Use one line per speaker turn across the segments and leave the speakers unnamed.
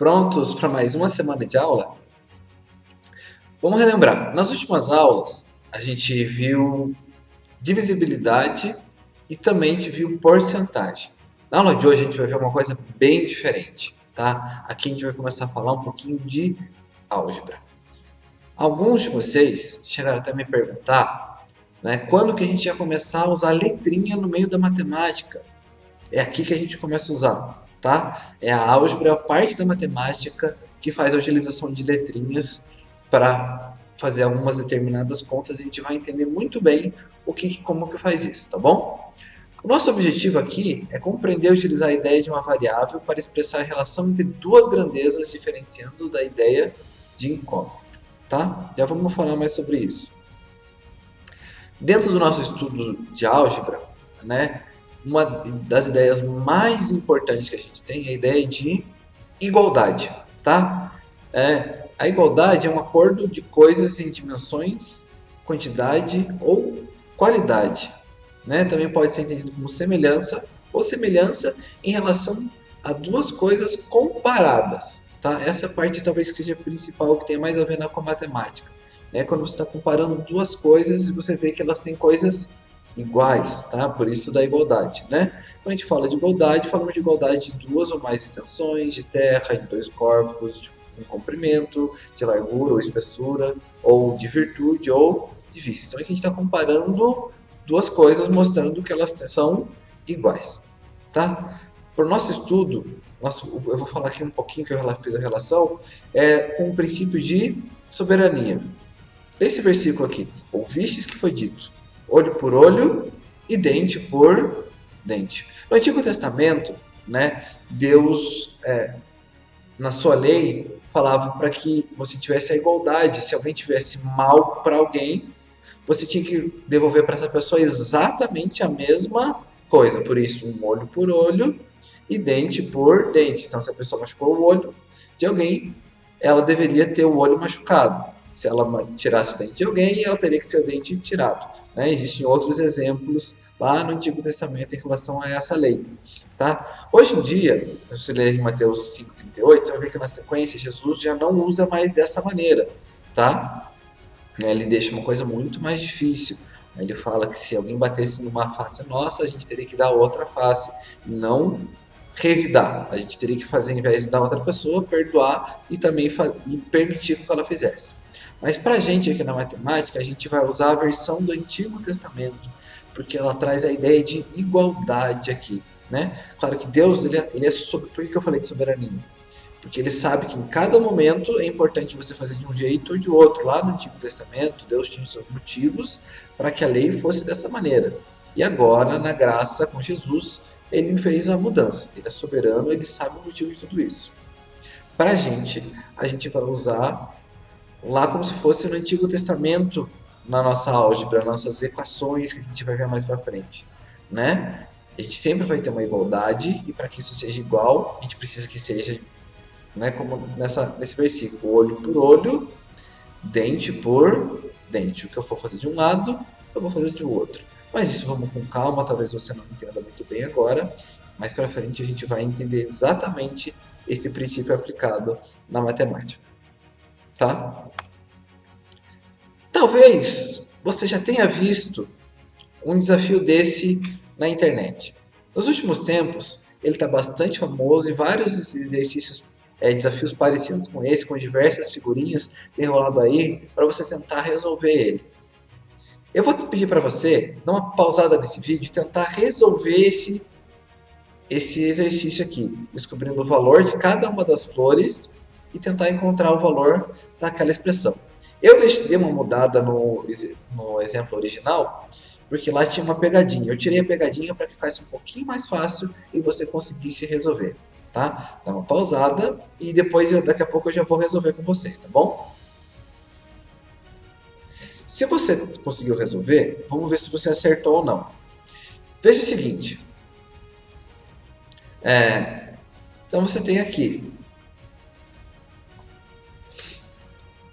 Prontos para mais uma semana de aula? Vamos relembrar. Nas últimas aulas, a gente viu divisibilidade e também viu porcentagem. Na aula de hoje, a gente vai ver uma coisa bem diferente, tá? Aqui a gente vai começar a falar um pouquinho de álgebra. Alguns de vocês chegaram até a me perguntar, né, quando que a gente ia começar a usar letrinha no meio da matemática? É aqui que a gente começa a usar, tá? É a álgebra, é a parte da matemática que faz a utilização de letrinhas para fazer algumas determinadas contas e a gente vai entender muito bem como que faz isso, tá bom? O nosso objetivo aqui é compreender e utilizar a ideia de uma variável para expressar a relação entre duas grandezas, diferenciando da ideia de incógnita, tá? Já vamos falar mais sobre isso. Dentro do nosso estudo de álgebra, né, uma das ideias mais importantes que a gente tem é a ideia de igualdade, tá? A igualdade é um acordo de coisas em dimensões, quantidade ou qualidade, né? Também pode ser entendido como semelhança ou semelhança em relação a duas coisas comparadas, tá? Essa parte talvez seja a principal, que tem mais a ver com a matemática. Quando você está comparando duas coisas e você vê que elas têm coisas iguais, tá? Por isso da igualdade, né? Quando a gente fala de igualdade, falamos de igualdade de duas ou mais extensões de terra, de dois corpos, de um comprimento, de largura ou espessura, ou de virtude ou de vício. Então aqui a gente está comparando duas coisas, mostrando que elas são iguais, tá? Para o nosso estudo, eu vou falar aqui um pouquinho que eu fiz a relação, com o princípio de soberania. Esse versículo aqui, ouvistes que foi dito, olho por olho e dente por dente. No Antigo Testamento, né, Deus, na sua lei, falava para que você tivesse a igualdade. Se alguém tivesse mal para alguém, você tinha que devolver para essa pessoa exatamente a mesma coisa. Por isso, um olho por olho e dente por dente. Então, se a pessoa machucou o olho de alguém, ela deveria ter o olho machucado. Se ela tirasse o dente de alguém, ela teria que ser o dente tirado. Né? Existem outros exemplos lá no Antigo Testamento em relação a essa lei. Tá? Hoje em dia, se você ler em Mateus 5,38, você vai ver que na sequência Jesus já não usa mais dessa maneira. Tá? Ele deixa uma coisa muito mais difícil. Ele fala que se alguém batesse numa face nossa, a gente teria que dar outra face, não revidar. A gente teria que fazer, ao invés de dar outra pessoa, perdoar e também permitir que ela fizesse. Mas para a gente aqui na matemática, a gente vai usar a versão do Antigo Testamento, porque ela traz a ideia de igualdade aqui. Né? Claro que Deus, ele é sobre... Por que eu falei de soberania? Porque ele sabe que em cada momento é importante você fazer de um jeito ou de outro. Lá no Antigo Testamento, Deus tinha os seus motivos para que a lei fosse dessa maneira. E agora, na graça com Jesus, ele fez a mudança. Ele é soberano, ele sabe o motivo de tudo isso. Para a gente vai usar lá como se fosse no Antigo Testamento, na nossa álgebra, nossas equações que a gente vai ver mais para frente, né? A gente sempre vai ter uma igualdade e para que isso seja igual, a gente precisa que seja, né, como nesse versículo, olho por olho, dente por dente. O que eu for fazer de um lado, eu vou fazer de outro. Mas isso vamos com calma, talvez você não entenda muito bem agora, mais para frente a gente vai entender exatamente esse princípio aplicado na matemática. Tá? Talvez você já tenha visto um desafio desse na internet. Nos últimos tempos, ele está bastante famoso e vários exercícios, desafios parecidos com esse, com diversas figurinhas, tem rolado aí para você tentar resolver ele. Eu vou pedir para você dar uma pausada nesse vídeo e tentar resolver esse exercício aqui, descobrindo o valor de cada uma das flores e tentar encontrar o valor daquela expressão. Eu dei uma mudada no exemplo original, porque lá tinha uma pegadinha. Eu tirei a pegadinha para que ficasse um pouquinho mais fácil e você conseguisse resolver. Tá? Dá uma pausada e depois, daqui a pouco, eu já vou resolver com vocês, tá bom? Se você conseguiu resolver, vamos ver se você acertou ou não. Veja o seguinte. Então você tem aqui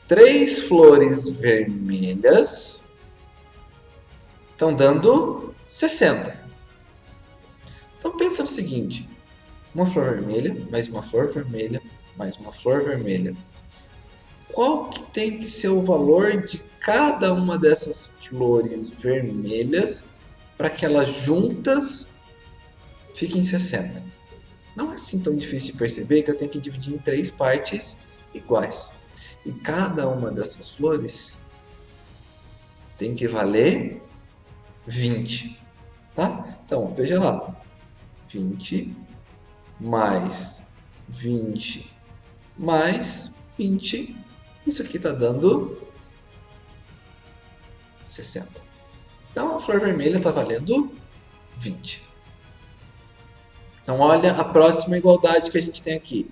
3 flores vermelhas estão dando 60. Então pensa no seguinte, uma flor vermelha, mais uma flor vermelha, mais uma flor vermelha. Qual que tem que ser o valor de cada uma dessas flores vermelhas para que elas juntas fiquem 60? Não é assim tão difícil de perceber que eu tenho que dividir em 3 partes iguais. E cada uma dessas flores tem que valer 20. Tá? Então, veja lá. 20 mais 20 mais 20. Isso aqui está dando 60. Então, a flor vermelha está valendo 20. Então, olha a próxima igualdade que a gente tem aqui.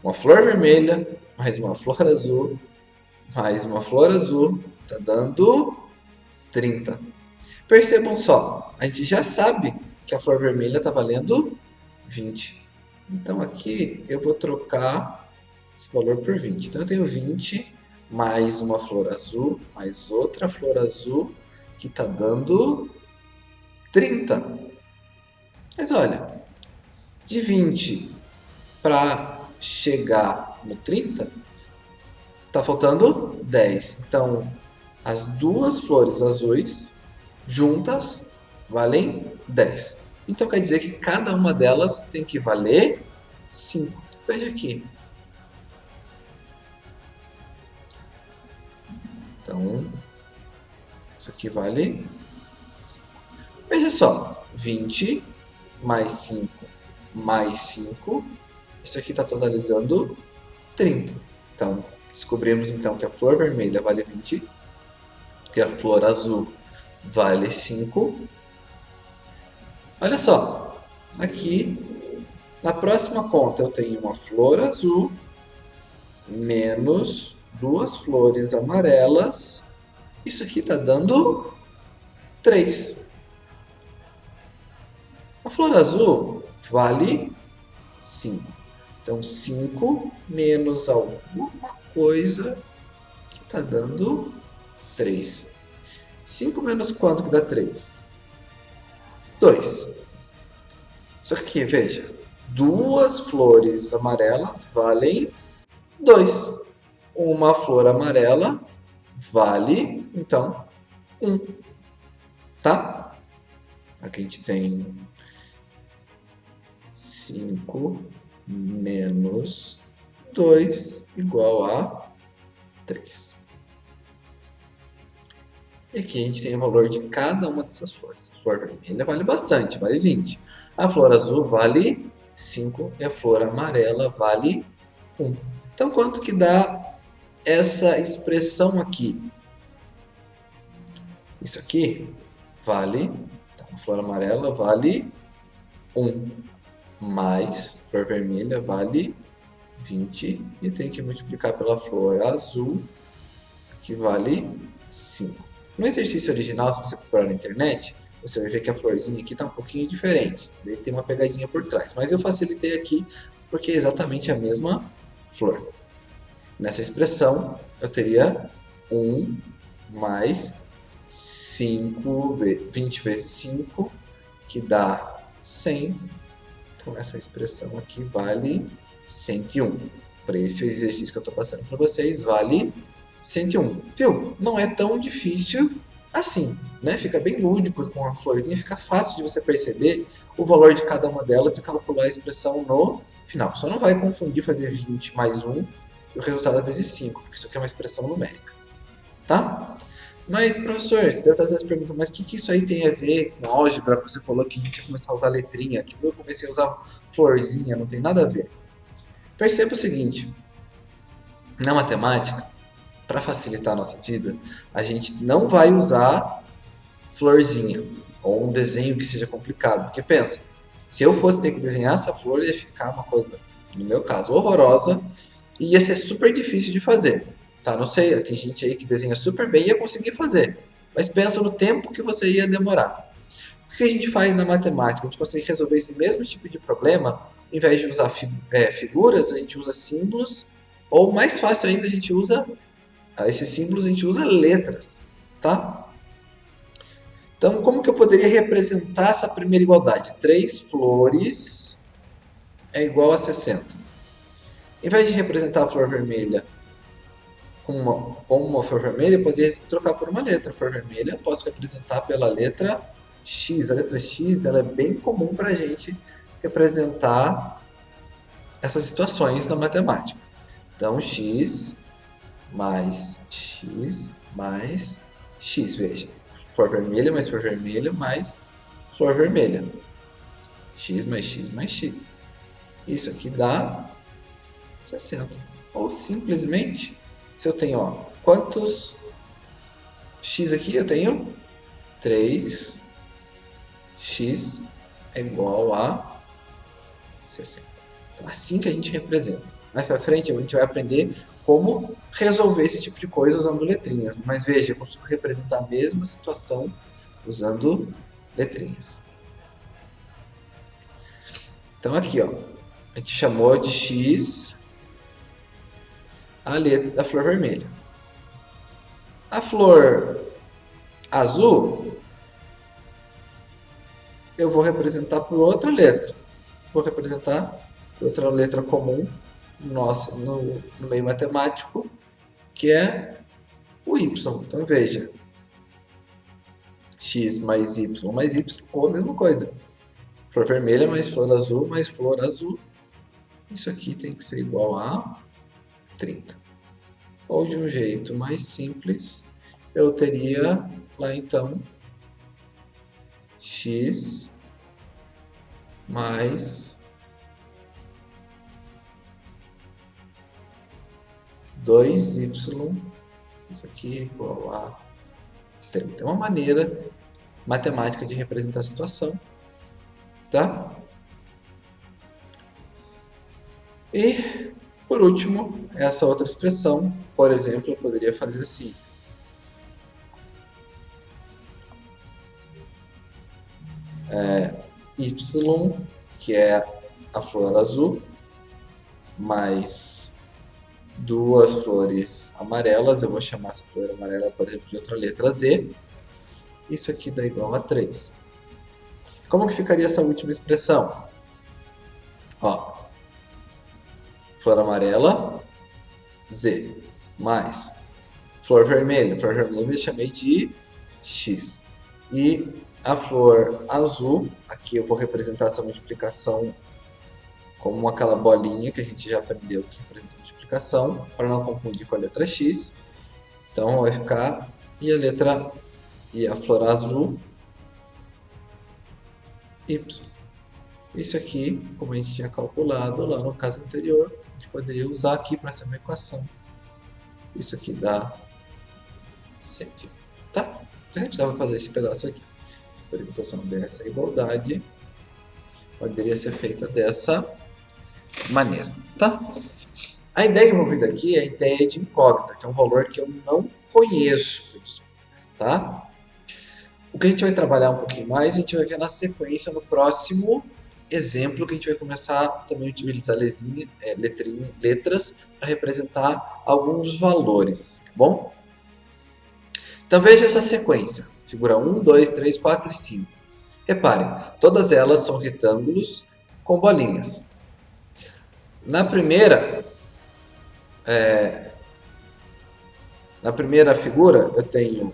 Uma flor vermelha, mais uma flor azul, mais uma flor azul, está dando 30. Percebam só, a gente já sabe que a flor vermelha está valendo 20. Então, aqui eu vou trocar esse valor por 20. Então, eu tenho 20 mais uma flor azul, mais outra flor azul, que está dando 30. Mas olha, de 20 para chegar no 30, está faltando 10. Então, as duas flores azuis juntas valem 10. Então, quer dizer que cada uma delas tem que valer 5. Veja aqui. Então, isso aqui vale 5. Veja só, 20 mais 5 mais 5, isso aqui está totalizando 30. Então, descobrimos então que a flor vermelha vale 20, que a flor azul vale 5. Olha só, aqui na próxima conta eu tenho uma flor azul menos duas flores amarelas. Isso aqui está dando 3. A flor azul vale 5. Então, 5 menos alguma coisa que está dando 3. 5 menos quanto que dá 3? 2. Só que aqui, veja, duas flores amarelas valem 2. Uma flor amarela vale, então, 1. Tá? Aqui a gente tem 5 menos 2 igual a 3. E aqui a gente tem o valor de cada uma dessas flores. A flor vermelha vale bastante, vale 20. A flor azul vale 5 e a flor amarela vale 1. Então, quanto que dá essa expressão aqui? Isso aqui vale, então, a flor amarela vale 1, mais a flor vermelha vale 20, e tem que multiplicar pela flor azul, que vale 5. No exercício original, se você procurar na internet, você vai ver que a florzinha aqui está um pouquinho diferente, ele tem uma pegadinha por trás, mas eu facilitei aqui porque é exatamente a mesma flor. Nessa expressão, eu teria 1 mais 5, 20 vezes 5, que dá 100. Então, essa expressão aqui vale 101. Para esse exercício que eu estou passando para vocês, vale 101. Viu? Não é tão difícil assim, né? Fica bem lúdico com a florzinha, fica fácil de você perceber o valor de cada uma delas e calcular a expressão no final. Só não vai confundir fazer 20 mais 1 e o resultado é vezes 5, porque isso aqui é uma expressão numérica. Tá? Mas, professor, você deve estar se perguntando, mas o que isso aí tem a ver com álgebra? Você falou que a gente ia começar a usar letrinha, que eu comecei a usar florzinha, não tem nada a ver. Perceba o seguinte, na matemática, para facilitar a nossa vida, a gente não vai usar florzinha ou um desenho que seja complicado, porque pensa, se eu fosse ter que desenhar essa flor, ia ficar uma coisa, no meu caso, horrorosa, e ia ser super difícil de fazer. Tá, não sei, tem gente aí que desenha super bem e ia conseguir fazer, mas pensa no tempo que você ia demorar. O que a gente faz na matemática? A gente consegue resolver esse mesmo tipo de problema, ao invés de usar figuras, a gente usa símbolos, ou mais fácil ainda, a gente usa esses símbolos, a gente usa letras, tá? Então, como que eu poderia representar essa primeira igualdade? 3 flores é igual a 60. Em vez de representar a flor vermelha com uma flor vermelha, eu poderia trocar por uma letra. A flor vermelha eu posso representar pela letra X. A letra X ela é bem comum para a gente representar essas situações na matemática. Então, X mais X mais X, veja. Flor vermelha mais flor vermelha mais flor vermelha. X mais X mais X. Isso aqui dá 60. Ou simplesmente, se eu tenho, ó, quantos X aqui? Eu tenho 3x é igual a 60. Então, assim que a gente representa. Mais para frente, a gente vai aprender como resolver esse tipo de coisa usando letrinhas. Mas veja, eu consigo representar a mesma situação usando letrinhas. Então aqui, ó, a gente chamou de X a letra da flor vermelha. A flor azul, eu vou representar por outra letra. Vou representar por outra letra comum no meio matemático, que é o Y. Então veja, X mais Y, ou a mesma coisa. Flor vermelha mais flor azul. Isso aqui tem que ser igual a 30. Ou de um jeito mais simples, eu teria lá então X mais 2y, isso aqui é igual a 30. É uma maneira matemática de representar a situação, tá? E, por último, essa outra expressão, por exemplo, eu poderia fazer assim. Y, que é a flor azul, mais duas flores amarelas, eu vou chamar essa flor amarela, por exemplo, de outra letra Z. Isso aqui dá igual a 3. Como que ficaria essa última expressão? Ó, flor amarela, Z, mais flor vermelha eu chamei de X. E a flor azul, aqui eu vou representar essa multiplicação como aquela bolinha que a gente já aprendeu que representa multiplicação, para não confundir com a letra X. Então vai ficar e a flor azul, Y. Isso aqui, como a gente tinha calculado lá no caso anterior, a gente poderia usar aqui para essa equação. Isso aqui dá 100. Tá? Então a gente precisava fazer esse pedaço aqui. A apresentação dessa igualdade poderia ser feita dessa maneira. Tá? A ideia envolvida aqui é a ideia de incógnita, que é um valor que eu não conheço. Tá? O que a gente vai trabalhar um pouquinho mais, a gente vai ver na sequência, no próximo exemplo, que a gente vai começar também a utilizar letras para representar alguns valores, tá bom? Então veja essa sequência, figura 1, 2, 3, 4 e 5. Reparem, todas elas são retângulos com bolinhas. Na primeira figura, eu tenho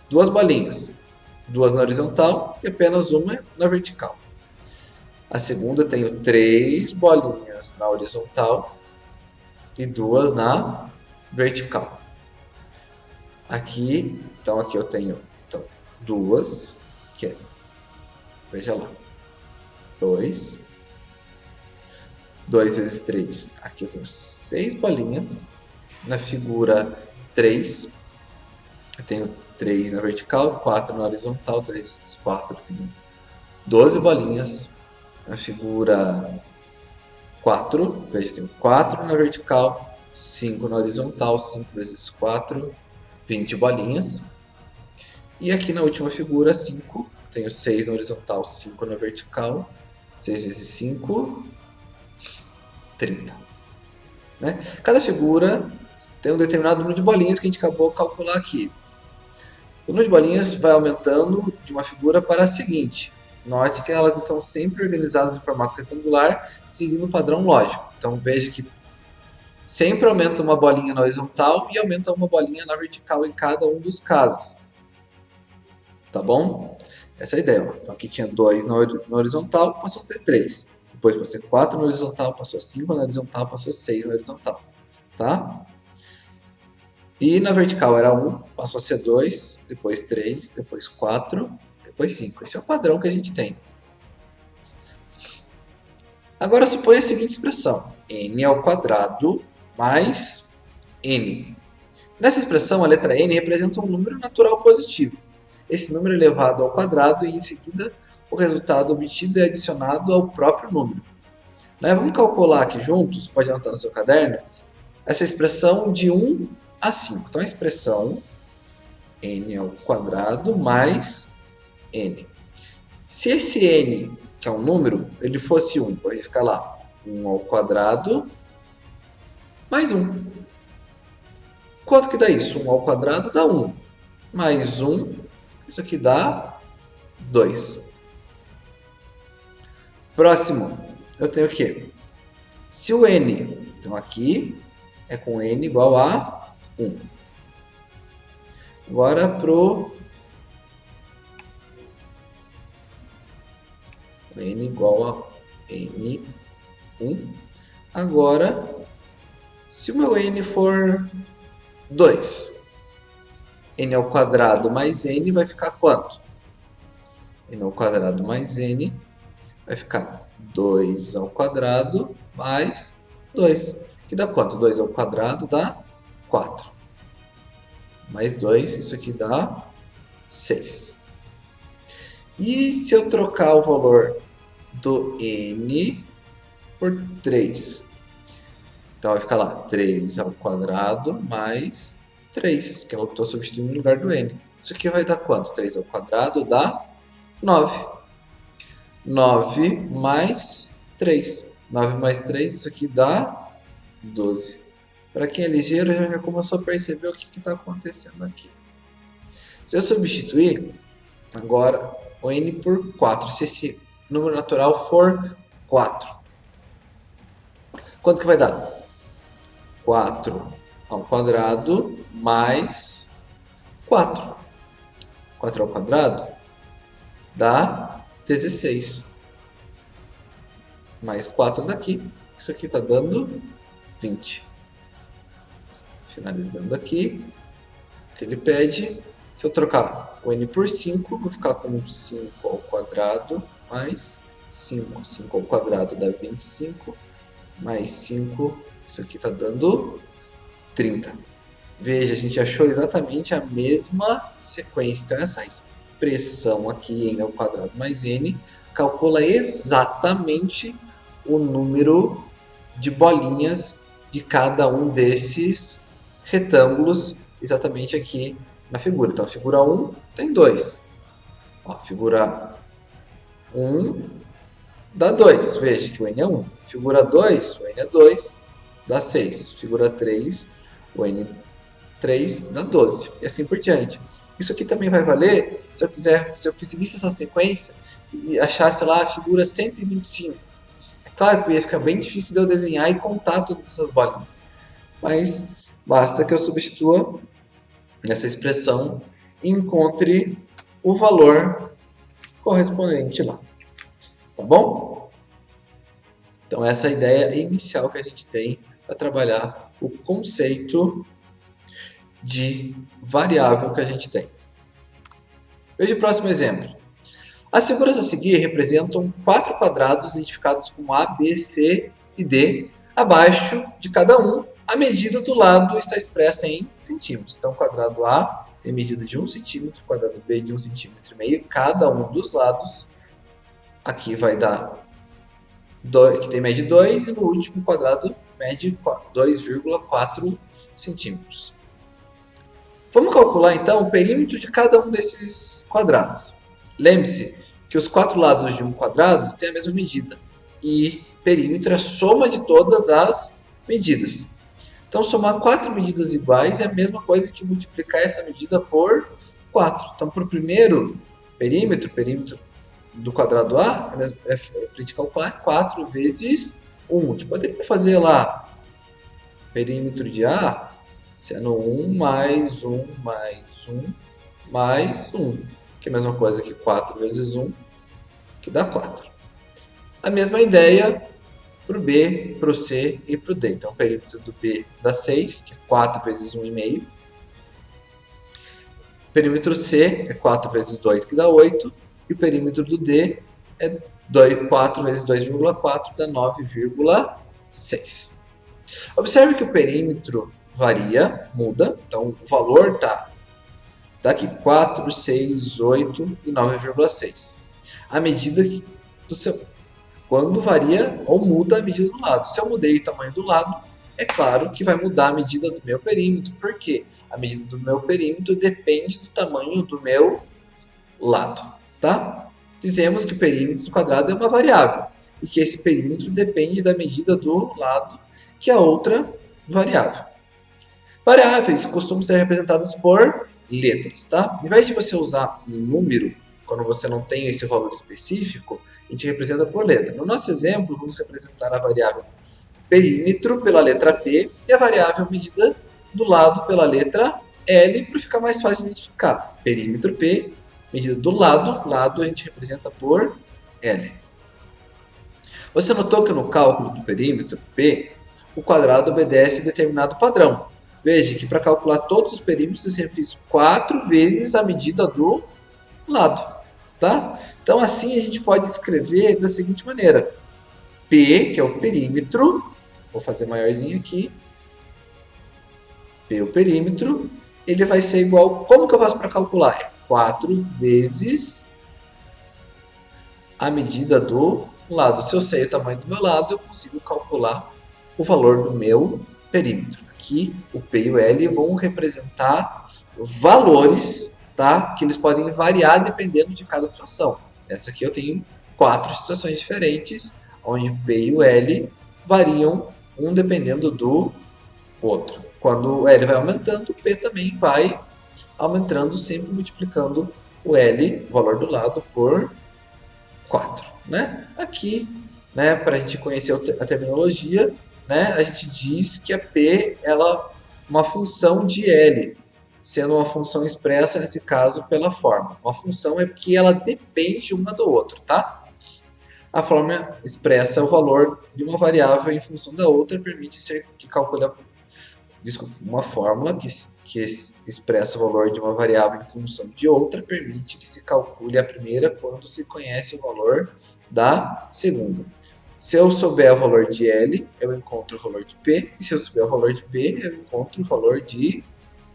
duas bolinhas, duas na horizontal e apenas uma na vertical. A segunda eu tenho 3 bolinhas na horizontal e 2 na vertical. Aqui eu tenho duas, que é, veja lá, 2 vezes 3, aqui eu tenho 6 bolinhas. Na figura 3, eu tenho 3 na vertical, 4 na horizontal, 3 vezes 4, eu tenho 12 bolinhas. Na figura 4, veja, eu tenho 4 na vertical, 5 na horizontal, 5 vezes 4, 20 bolinhas. E aqui na última figura, 5, tenho 6 na horizontal, 5 na vertical, 6 vezes 5, 30. Né? Cada figura tem um determinado número de bolinhas que a gente acabou de calcular aqui. O número de bolinhas vai aumentando de uma figura para a seguinte. Note que elas estão sempre organizadas em formato retangular, seguindo o padrão lógico. Então veja que sempre aumenta uma bolinha na horizontal e aumenta uma bolinha na vertical em cada um dos casos. Tá bom? Essa é a ideia. Ó. Então aqui tinha 2 na horizontal, passou a ter 3. Depois passou 4 na horizontal, passou 5 na horizontal, passou 6 na horizontal. Tá? E na vertical era 1, passou a ser 2, depois 3, depois 4, depois 5. Esse é o padrão que a gente tem. Agora suponha a seguinte expressão: n ao quadrado mais n. Nessa expressão, a letra n representa um número natural positivo. Esse número é elevado ao quadrado e, em seguida, o resultado obtido é adicionado ao próprio número. Vamos calcular aqui juntos, pode anotar no seu caderno, essa expressão de 1 a 5. Então, a expressão n ao quadrado mais n. Se esse n, que é um número, ele fosse 1, vai ficar lá 1 ao quadrado mais 1. Quanto que dá isso? 1 ao quadrado dá 1. Mais 1, isso aqui dá 2. Próximo, eu tenho o quê? Se o n, então aqui é com n igual a 1. Agora pro n igual a n1. Agora, se o meu n for 2, n ao quadrado mais n vai ficar quanto? N ao quadrado mais n vai ficar 2 ao quadrado mais 2. Que dá quanto? 2 ao quadrado dá 4. Mais 2, isso aqui dá 6. E se eu trocar o valor do n por 3? Então vai ficar lá 3 ao quadrado mais 3, que eu estou substituindo no lugar do n. Isso aqui vai dar quanto? 3 ao quadrado dá 9. 9 mais 3. 9 mais 3, isso aqui dá 12. Para quem é ligeiro, já começou a perceber o que está acontecendo aqui. Se eu substituir agora o n por 4, se esse número natural for 4, quanto que vai dar? 4 ao quadrado mais 4. 4 ao quadrado dá 16. Mais 4 daqui. Isso aqui está dando 20. Finalizando aqui. O que ele pede. Se eu trocar o n por 5, vou ficar com 5 ao quadrado mais 5. 5 ao quadrado dá 25. Mais 5, isso aqui está dando 30. Veja, a gente achou exatamente a mesma sequência. Então, essa expressão aqui, n ao quadrado mais n, calcula exatamente o número de bolinhas de cada um desses retângulos, exatamente aqui na figura. Então, a figura 1 tem 2. A figura 1 dá 2. Veja que o n é 1. Figura 2, o n é 2, dá 6. Figura 3, o n3 dá 12. E assim por diante. Isso aqui também vai valer se eu seguisse essa sequência e achasse lá a figura 125. É claro que ia ficar bem difícil de eu desenhar e contar todas essas bolinhas. Mas basta que eu substitua nessa expressão e encontre o valor correspondente lá. Tá bom? Então essa é a ideia inicial que a gente tem para trabalhar o conceito de variável que a gente tem. Veja o próximo exemplo. As figuras a seguir representam 4 quadrados identificados com A, B, C e D. Abaixo de cada um, a medida do lado está expressa em centímetros. Então, o quadrado A tem medida de 1 centímetro, o quadrado B de 1,5 centímetro. Cada um dos lados aqui vai dar, que tem mede 2, e no último quadrado mede 2,4 centímetros. Vamos calcular então o perímetro de cada um desses quadrados. Lembre-se que os 4 lados de um quadrado têm a mesma medida e perímetro é a soma de todas as medidas. Então, somar 4 medidas iguais é a mesma coisa que multiplicar essa medida por 4. Então, para o primeiro perímetro do quadrado A, para a gente calcular 4 vezes 1. A gente poderia fazer lá perímetro de A sendo 1 mais 1 mais 1 mais 1, que é a mesma coisa que 4 vezes 1, que dá 4. A mesma ideia para o B, para o C e para o D. Então, o perímetro do B dá 6, que é 4 vezes 1,5. O perímetro C é 4 vezes 2, que dá 8. E o perímetro do D é 4 vezes 2,4, dá 9,6. Observe que o perímetro varia, muda. Então, o valor está aqui, 4, 6, 8 e 9,6. A medida do seu... Quando varia ou muda a medida do lado. Se eu mudei o tamanho do lado, é claro que vai mudar a medida do meu perímetro. Por quê? A medida do meu perímetro depende do tamanho do meu lado. Tá? Dizemos que o perímetro quadrado é uma variável. E que esse perímetro depende da medida do lado, que é outra variável. Variáveis costumam ser representadas por letras. Tá? Ao invés de você usar um número, quando você não tem esse valor específico, a gente representa por letra. No nosso exemplo, vamos representar a variável perímetro pela letra P e a variável medida do lado pela letra L, para ficar mais fácil de identificar. Perímetro P, medida do lado a gente representa por L. Você notou que no cálculo do perímetro P, o quadrado obedece a determinado padrão. Veja que para calcular todos os perímetros, eu sempre fiz 4 vezes a medida do lado. Tá? Então, assim a gente pode escrever da seguinte maneira. P, que é o perímetro, vou fazer maiorzinho aqui. P, o perímetro, ele vai ser igual... Como que eu faço para calcular? É 4 vezes a medida do lado. Se eu sei o tamanho do meu lado, eu consigo calcular o valor do meu perímetro. Aqui, o P e o L vão representar valores, tá? Que eles podem variar dependendo de cada situação. Essa aqui eu tenho 4 situações diferentes, onde o P e o L variam um dependendo do outro. Quando o L vai aumentando, o P também vai aumentando, sempre multiplicando o L, o valor do lado, por 4. Né? Aqui, né, para a gente conhecer a terminologia, né, a gente diz que a P ela é uma função de L, sendo uma função expressa, nesse caso, pela forma. Uma função é porque ela depende uma do outro, tá? A forma expressa o valor de uma variável em função da outra, permite ser que calcule uma fórmula que expressa o valor de uma variável em função de outra, permite que se calcule a primeira quando se conhece o valor da segunda. Se eu souber o valor de L, eu encontro o valor de P, e se eu souber o valor de P, eu encontro o valor de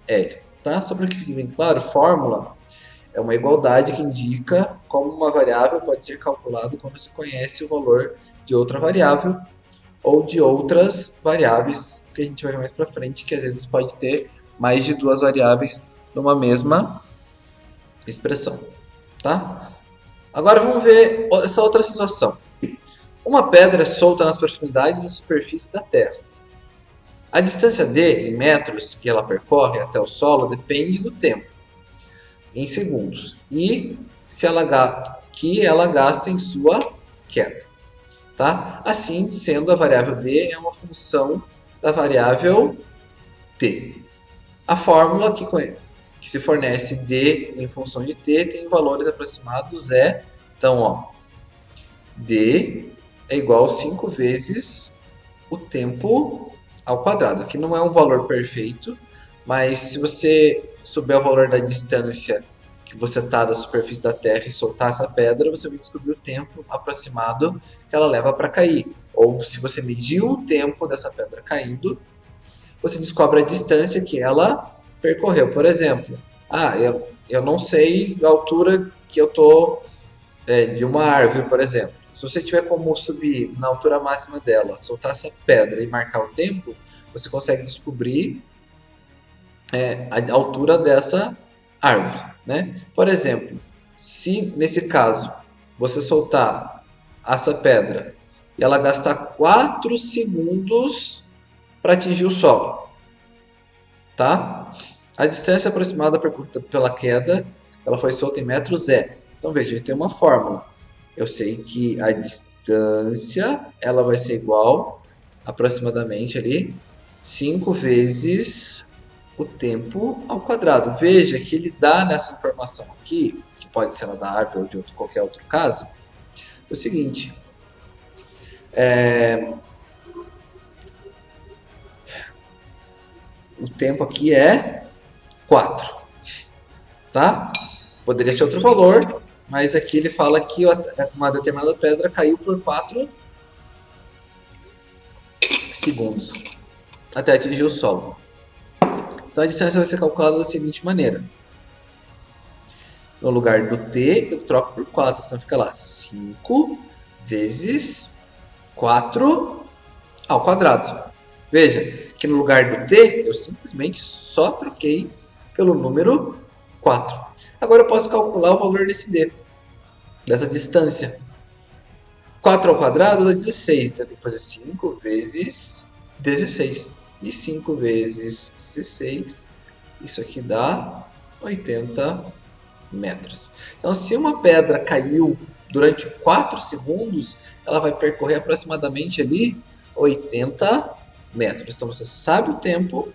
L. Tá? Só para que fique bem claro, fórmula é uma igualdade que indica como uma variável pode ser calculada quando se conhece o valor de outra variável ou de outras variáveis que a gente vai ver mais para frente, que às vezes pode ter mais de 2 variáveis numa mesma expressão. Tá? Agora vamos ver essa outra situação. Uma pedra é solta nas proximidades da superfície da Terra. A distância d, em metros, que ela percorre até o solo depende do tempo, em segundos, e que ela gasta em sua queda. Tá? Assim, sendo a variável d é uma função da variável t. A fórmula que se fornece d em função de t tem valores aproximados então, ó, d é igual a 5 vezes o tempo ao quadrado. Aqui não é um valor perfeito, mas se você souber o valor da distância que você está da superfície da Terra e soltar essa pedra, você vai descobrir o tempo aproximado que ela leva para cair. Ou se você mediu o tempo dessa pedra caindo, você descobre a distância que ela percorreu. Por exemplo, eu não sei a altura que eu estou de uma árvore, por exemplo. Se você tiver como subir na altura máxima dela, soltar essa pedra e marcar o tempo, você consegue descobrir a altura dessa árvore. Né? Por exemplo, se nesse caso você soltar essa pedra e ela gastar 4 segundos para atingir o solo, tá? A distância aproximada percorrida pela queda, ela foi solta em metros Então veja, a gente tem uma fórmula. Eu sei que distância, ela vai ser igual, aproximadamente ali, 5 vezes o tempo ao quadrado. Veja que ele dá nessa informação aqui, que pode ser da árvore ou de qualquer outro caso, o seguinte. O tempo aqui é 4, tá? Poderia ser outro valor, mas aqui ele fala que uma determinada pedra caiu por 4 segundos até atingir o solo. Então a distância vai ser calculada da seguinte maneira. No lugar do t, eu troco por 4. Então fica lá 5 vezes 4 ao quadrado. Veja que no lugar do t, eu simplesmente só troquei pelo número 4. Agora eu posso calcular o valor desse d, dessa distância. 4 ao quadrado dá 16, então eu tenho que fazer 5 vezes 16. E 5 vezes 16, isso aqui dá 80 metros. Então, se uma pedra caiu durante 4 segundos, ela vai percorrer aproximadamente ali 80 metros. Então, você sabe o tempo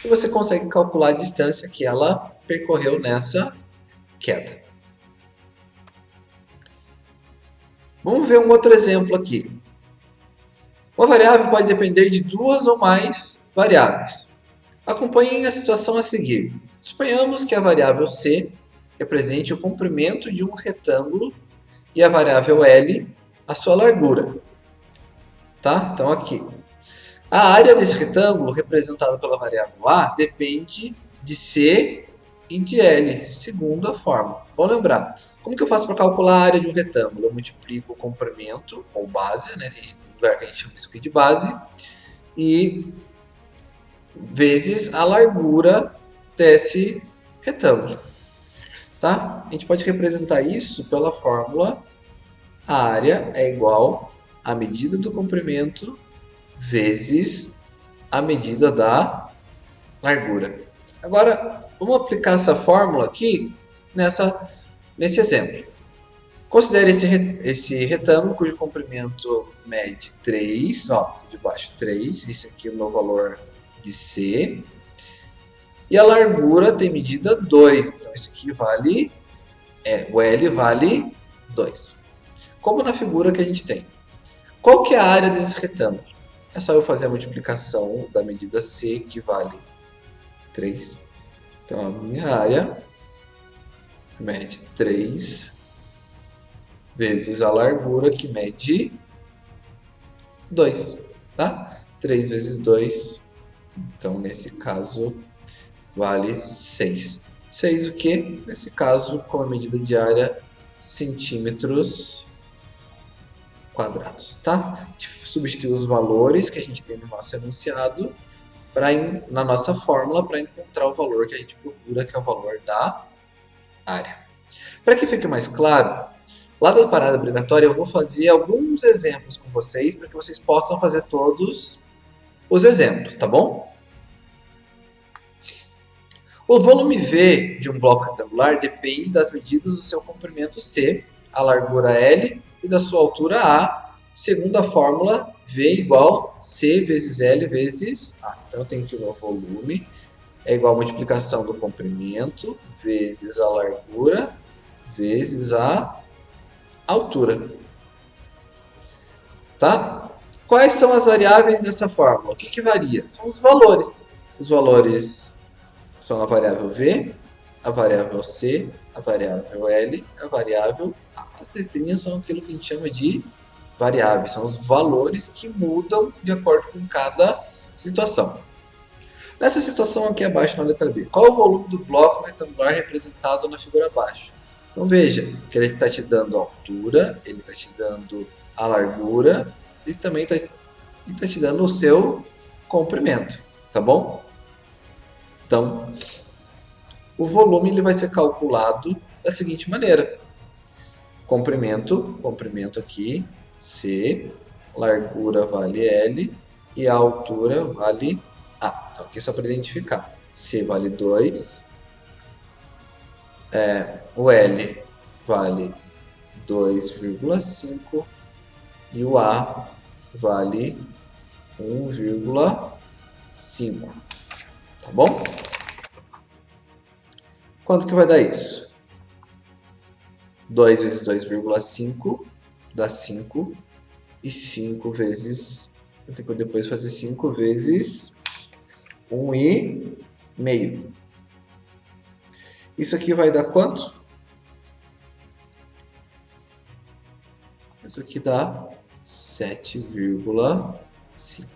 e você consegue calcular a distância que ela percorreu nessa queda. Vamos ver um outro exemplo aqui. Uma variável pode depender de 2 ou mais variáveis. Acompanhem a situação a seguir. Suponhamos que a variável c represente o comprimento de um retângulo e a variável L a sua largura. Tá? Então aqui. A área desse retângulo, representada pela variável A, depende de C e de L, segundo a fórmula. Vamos lembrar. Como que eu faço para calcular a área de um retângulo? Eu multiplico o comprimento, ou base, né? Tem lugar que a gente chama isso aqui de base, e vezes a largura desse retângulo. Tá? A gente pode representar isso pela fórmula: a área é igual à medida do comprimento vezes a medida da largura. Agora, vamos aplicar essa fórmula aqui nesse exemplo. Considere esse retângulo cujo comprimento mede 3, de baixo 3, esse aqui é o meu valor de C, e a largura tem medida 2, então isso aqui vale, o L vale 2. Como na figura que a gente tem. Qual que é a área desse retângulo? É só eu fazer a multiplicação da medida C, que vale 3. Então, a minha área mede 3 vezes a largura, que mede 2. Tá? 3 vezes 2, então, nesse caso, vale 6. 6 o quê? Nesse caso, com a medida de área, centímetros quadrados, tá? A gente substitui os valores que a gente tem no nosso enunciado na nossa fórmula para encontrar o valor que a gente procura, que é o valor da área. Para que fique mais claro, lá da parada obrigatória eu vou fazer alguns exemplos com vocês para que vocês possam fazer todos os exemplos, tá bom? O volume V de um bloco retangular depende das medidas do seu comprimento C, a largura L e da sua altura A, segundo a fórmula V igual C vezes L vezes A. Então eu tenho que o meu volume é igual a multiplicação do comprimento vezes a largura vezes a altura. Tá? Quais são as variáveis nessa fórmula? O que varia? São os valores. Os valores são a variável V, a variável C, a variável L, a variável A. As letrinhas são aquilo que a gente chama de variáveis, são os valores que mudam de acordo com cada situação. Nessa situação aqui abaixo, na letra B, qual é o volume do bloco retangular representado na figura abaixo? Então veja que ele está te dando a altura, ele está te dando a largura e também está te dando o seu comprimento, tá bom? Então, o volume ele vai ser calculado da seguinte maneira. Comprimento aqui, C, largura vale L e a altura vale A. Então, aqui é só para identificar. C vale 2, o L vale 2,5 e o A vale 1,5. Tá bom? Quanto que vai dar isso? 2 vezes 2,5 dá 5. E 5 vezes... Eu tenho que depois fazer 5 vezes 1,5. Isso aqui vai dar quanto? Isso aqui dá 7,5.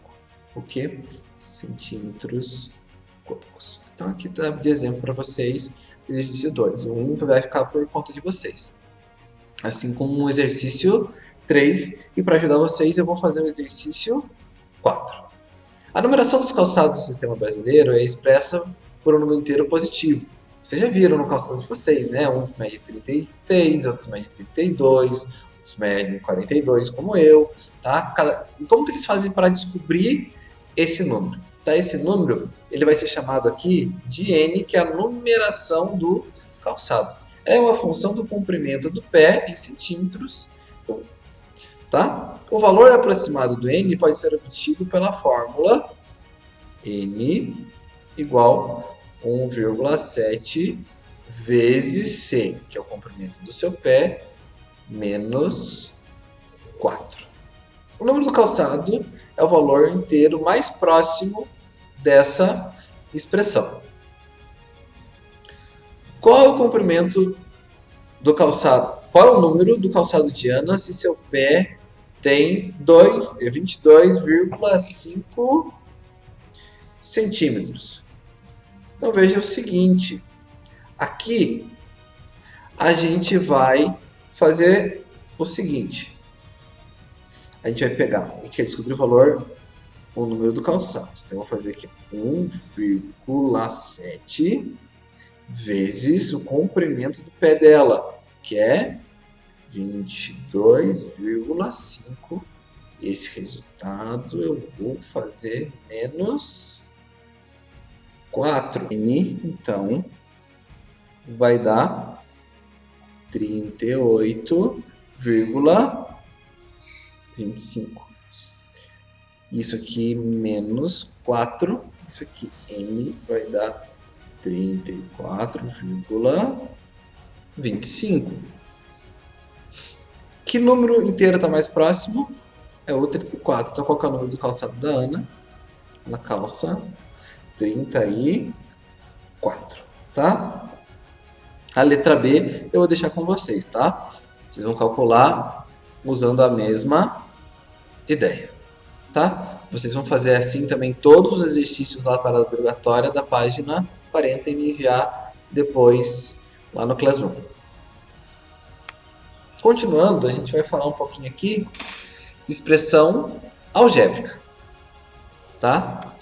O que? Centímetros cúbicos. Então aqui está de exemplo para vocês, exercício 2. O 1 vai ficar por conta de vocês. Assim como o exercício 3. E para ajudar vocês eu vou fazer o exercício 4. A numeração dos calçados do sistema brasileiro é expressa por um número inteiro positivo. Vocês já viram no calçado de vocês, né? Um mede 36, outros mede 32, outros mede 42, como eu. Tá? E como que eles fazem para descobrir esse número? Tá? Esse número ele vai ser chamado aqui de N, que é a numeração do calçado. É uma função do comprimento do pé em centímetros. Tá? O valor aproximado do N pode ser obtido pela fórmula N igual 1,7 vezes C, que é o comprimento do seu pé, menos 4. O número do calçado é o valor inteiro mais próximo dessa expressão. Qual é o comprimento do calçado? Qual é o número do calçado de Ana se seu pé tem 22,5 centímetros? Então veja o seguinte, aqui a gente vai fazer o seguinte, a gente vai pegar, a gente quer descobrir o valor, o número do calçado, então eu vou fazer aqui 1,7 vezes o comprimento do pé dela, que é 22,5. Esse resultado eu vou fazer menos 4. N, então, vai dar 38,25. Isso aqui menos 4. Isso aqui, N, vai dar 34,25. Que número inteiro está mais próximo? É o 34. Então, qual que é o número do calçado da Ana? Ela calça 34, tá? A letra B eu vou deixar com vocês, tá? Vocês vão calcular usando a mesma ideia, tá? Vocês vão fazer assim também todos os exercícios lá para a obrigatória da página 40 e me enviar depois lá no Classroom. Continuando, a gente vai falar um pouquinho aqui de expressão algébrica, tá?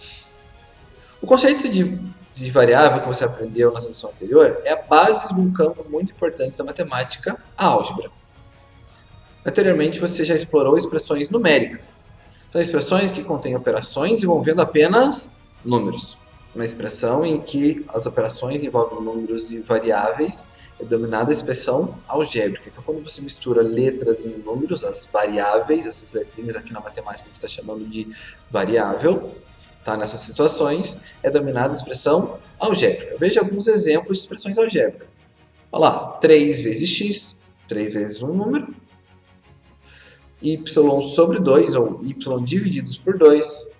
O conceito de variável que você aprendeu na sessão anterior é a base de um campo muito importante da matemática, a álgebra. Anteriormente, você já explorou expressões numéricas. São expressões que contêm operações envolvendo apenas números. Uma expressão em que as operações envolvem números e variáveis é denominada expressão algébrica. Então, quando você mistura letras e números, as variáveis, essas letrinhas aqui na matemática a gente está chamando de variável, tá? Nessas situações é denominada expressão algébrica. Veja alguns exemplos de expressões algébricas. Olha lá, 3 vezes x, 3 vezes um número, y sobre 2, ou y divididos por 2,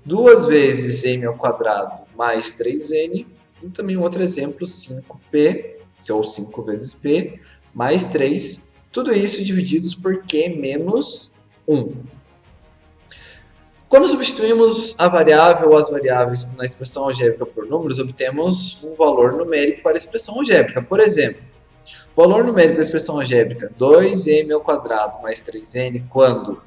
2 vezes m ao quadrado mais 3n, e também um outro exemplo, 5p, ou 5 vezes p, mais 3, tudo isso divididos por q menos 1. Quando substituímos a variável ou as variáveis na expressão algébrica por números, obtemos um valor numérico para a expressão algébrica. Por exemplo, o valor numérico da expressão algébrica 2m ao quadrado mais 3n, quando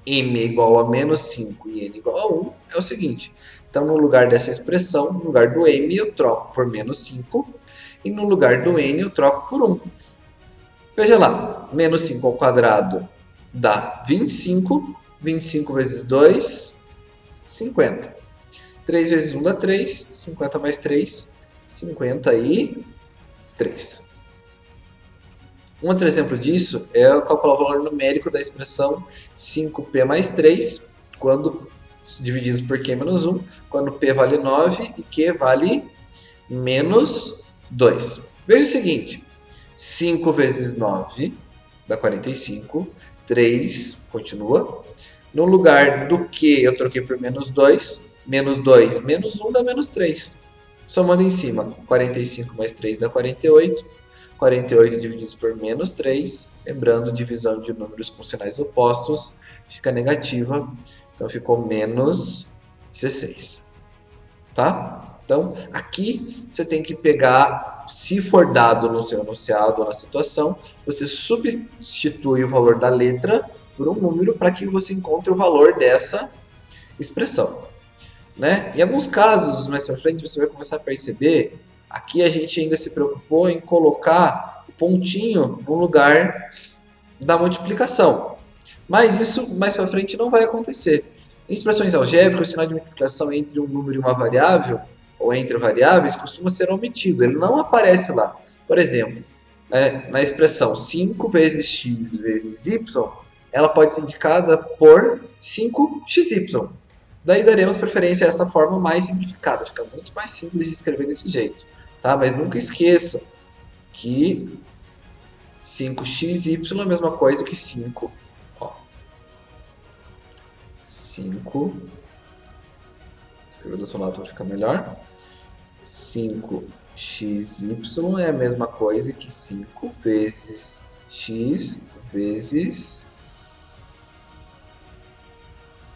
m é igual a menos 5 e n igual a 1, é o seguinte. Então, no lugar dessa expressão, no lugar do m, eu troco por menos 5, e no lugar do n, eu troco por 1. Veja lá, menos 5 ao quadrado dá 25, 25 vezes 2, 50. 3 vezes 1 dá 3, 50 mais 3, 53. Um outro exemplo disso é calcular o valor numérico da expressão 5p mais 3, quando divididos por q menos 1, quando p vale 9 e q vale menos 2. Veja o seguinte, 5 vezes 9 dá 45, 3 continua. No lugar do q eu troquei por menos 2, menos 2 menos 1 dá menos 3. Somando em cima, 45 mais 3 dá 48. 48 divididos por menos 3, lembrando, divisão de números com sinais opostos, fica negativa, então ficou menos 16. Tá? Então, aqui você tem que pegar, se for dado no seu enunciado ou na situação, você substitui o valor da letra por um número para que você encontre o valor dessa expressão. Né? Em alguns casos, mais para frente, você vai começar a perceber, aqui a gente ainda se preocupou em colocar o pontinho no lugar da multiplicação. Mas isso mais para frente não vai acontecer. Em expressões algébricas, o sinal de multiplicação entre um número e uma variável, ou entre variáveis, costuma ser omitido. Ele não aparece lá. Por exemplo, na expressão 5 vezes x vezes y, ela pode ser indicada por 5xy. Daí daremos preferência a essa forma mais simplificada. Fica muito mais simples de escrever desse jeito. Tá? Mas nunca esqueça que 5xy é a mesma coisa que 5. 5. Escrever do seu lado para ficar melhor. 5xy é a mesma coisa que 5 vezes x vezes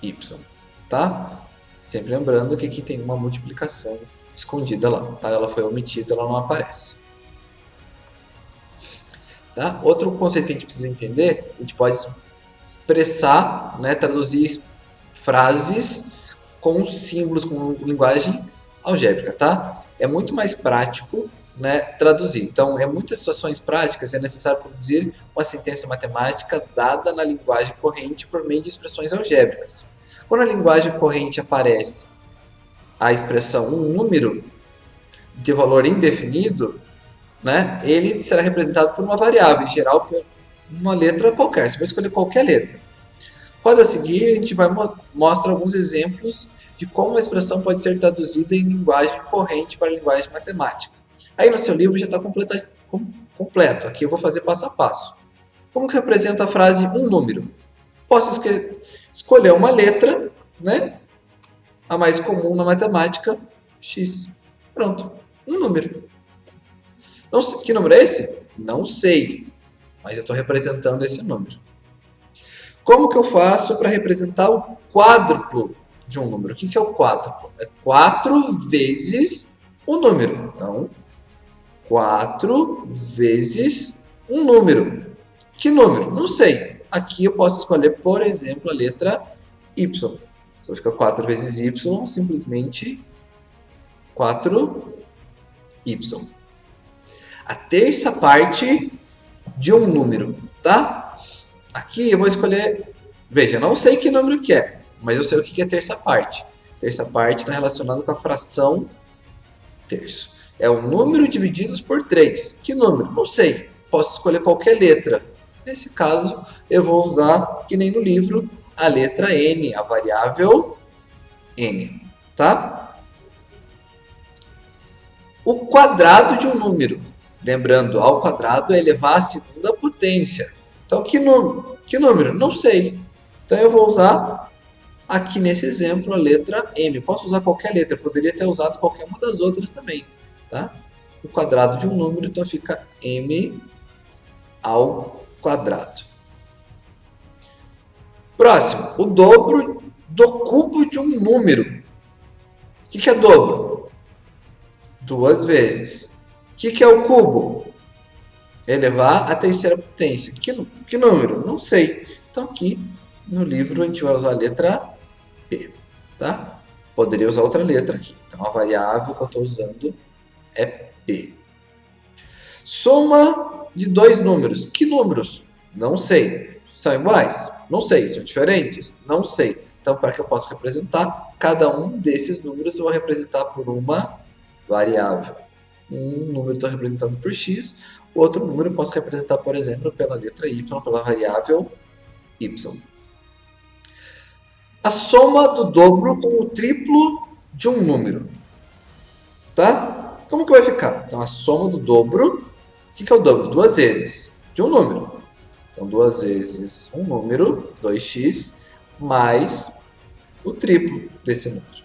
y. Tá? Sempre lembrando que aqui tem uma multiplicação escondida lá. Tá? Ela foi omitida, ela não aparece. Tá? Outro conceito que a gente precisa entender, a gente pode expressar, né, traduzir frases com símbolos, com linguagem algébrica, tá? É muito mais prático, né, traduzir. Então, em muitas situações práticas é necessário produzir uma sentença matemática dada na linguagem corrente por meio de expressões algébricas. Quando a linguagem corrente aparece a expressão um número de valor indefinido, né, ele será representado por uma variável, em geral por uma letra qualquer. Você vai escolher qualquer letra. No quadro a seguir, a gente vai mostrar alguns exemplos de como uma expressão pode ser traduzida em linguagem corrente para linguagem matemática. Aí no seu livro já está completo. Aqui eu vou fazer passo a passo. Como que representa a frase um número? Posso escolher uma letra, né? A mais comum na matemática, x. Pronto, um número. Não sei, que número é esse? Não sei, mas eu estou representando esse número. Como que eu faço para representar o quádruplo de um número? O que é o quádruplo? É 4 vezes o número. Então, 4 vezes um número. Que número? Não sei. Aqui eu posso escolher, por exemplo, a letra y. Então fica 4 vezes y, simplesmente 4y. A terça parte de um número, tá? Aqui eu vou escolher, veja, não sei que número que é, mas eu sei o que é terça parte. Terça parte está relacionado com a fração terço. É o número divididos por 3. Que número? Não sei. Posso escolher qualquer letra. Nesse caso, eu vou usar, que nem no livro, a letra n, a variável n, tá? O quadrado de um número. Lembrando, ao quadrado é elevar a segunda potência. Então, que número? Não sei. Então, eu vou usar, aqui nesse exemplo, a letra m. Posso usar qualquer letra. Poderia ter usado qualquer uma das outras também. Tá? O quadrado de um número, então, fica m ao quadrado. Próximo, o dobro do cubo de um número. O que é dobro? 2 vezes. O que é o cubo? Elevar a terceira potência. Que número? Não sei. Então aqui no livro a gente vai usar a letra P. Tá? Poderia usar outra letra aqui. Então a variável que eu estou usando é P. Soma de 2 números. Que números? Não sei. São iguais? Não sei. São diferentes? Não sei. Então, para que eu possa representar, cada um desses números eu vou representar por uma variável. Um número está representado por x, o outro número eu posso representar, por exemplo, pela letra y, pela variável y. A soma do dobro com o triplo de um número. Tá? Como que vai ficar? Então, a soma do dobro, o que é o dobro? 2 vezes de um número. Então, 2 vezes um número, 2x, mais o triplo desse número.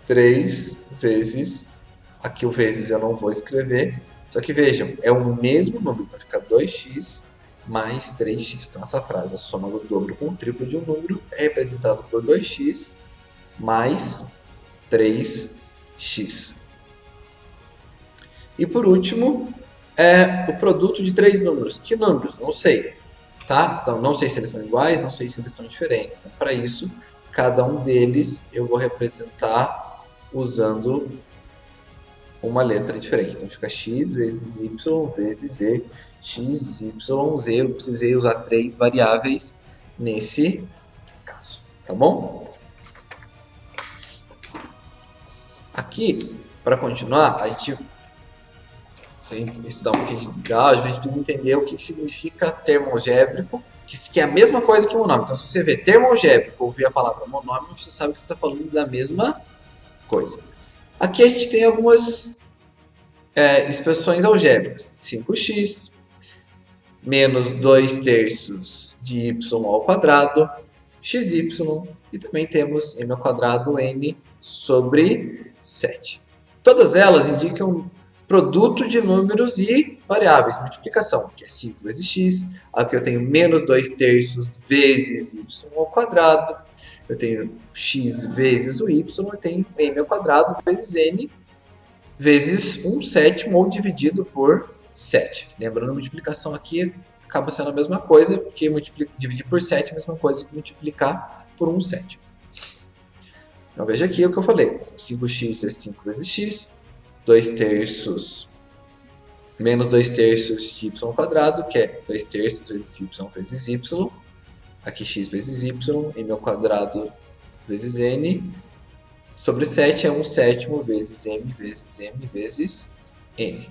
3 vezes, aqui o vezes eu não vou escrever, só que vejam, é o mesmo número, então fica 2x mais 3x. Então, essa frase, a soma do dobro com o triplo de um número, é representado por 2x mais 3x. E por último, é o produto de 3 números. Que números? Não sei. Tá? Então, não sei se eles são iguais, não sei se eles são diferentes. Então, para isso, cada um deles eu vou representar usando uma letra diferente. Então, fica x vezes y vezes z. X, y, z. Eu precisei usar 3 variáveis nesse caso. Tá bom? Aqui, para continuar, a gente estudar um pouquinho de álgebra, a gente precisa entender o que significa termo algébrico, que é a mesma coisa que monômio. Então, se você vê termo algébrico ou ouvir a palavra monômio, você sabe que você está falando da mesma coisa. Aqui a gente tem algumas expressões algébricas. 5x menos 2 terços de y ao quadrado, xy, e também temos m ao quadrado n sobre 7. Todas elas indicam produto de números e variáveis, multiplicação, que é 5 vezes x. Aqui eu tenho menos 2 terços vezes y ao quadrado. Eu tenho x vezes o y, eu tenho m ao quadrado vezes n vezes 1/7 ou dividido por 7. Lembrando, a multiplicação aqui acaba sendo a mesma coisa, porque dividir por 7 é a mesma coisa que multiplicar por 1/7. Então veja aqui o que eu falei. 5x é 5 vezes x, 2 terços menos 2 terços de y ao quadrado, que é 2 terços vezes y vezes y. Aqui x vezes y, m ao quadrado vezes n, sobre 7 é 1/7 vezes m vezes n.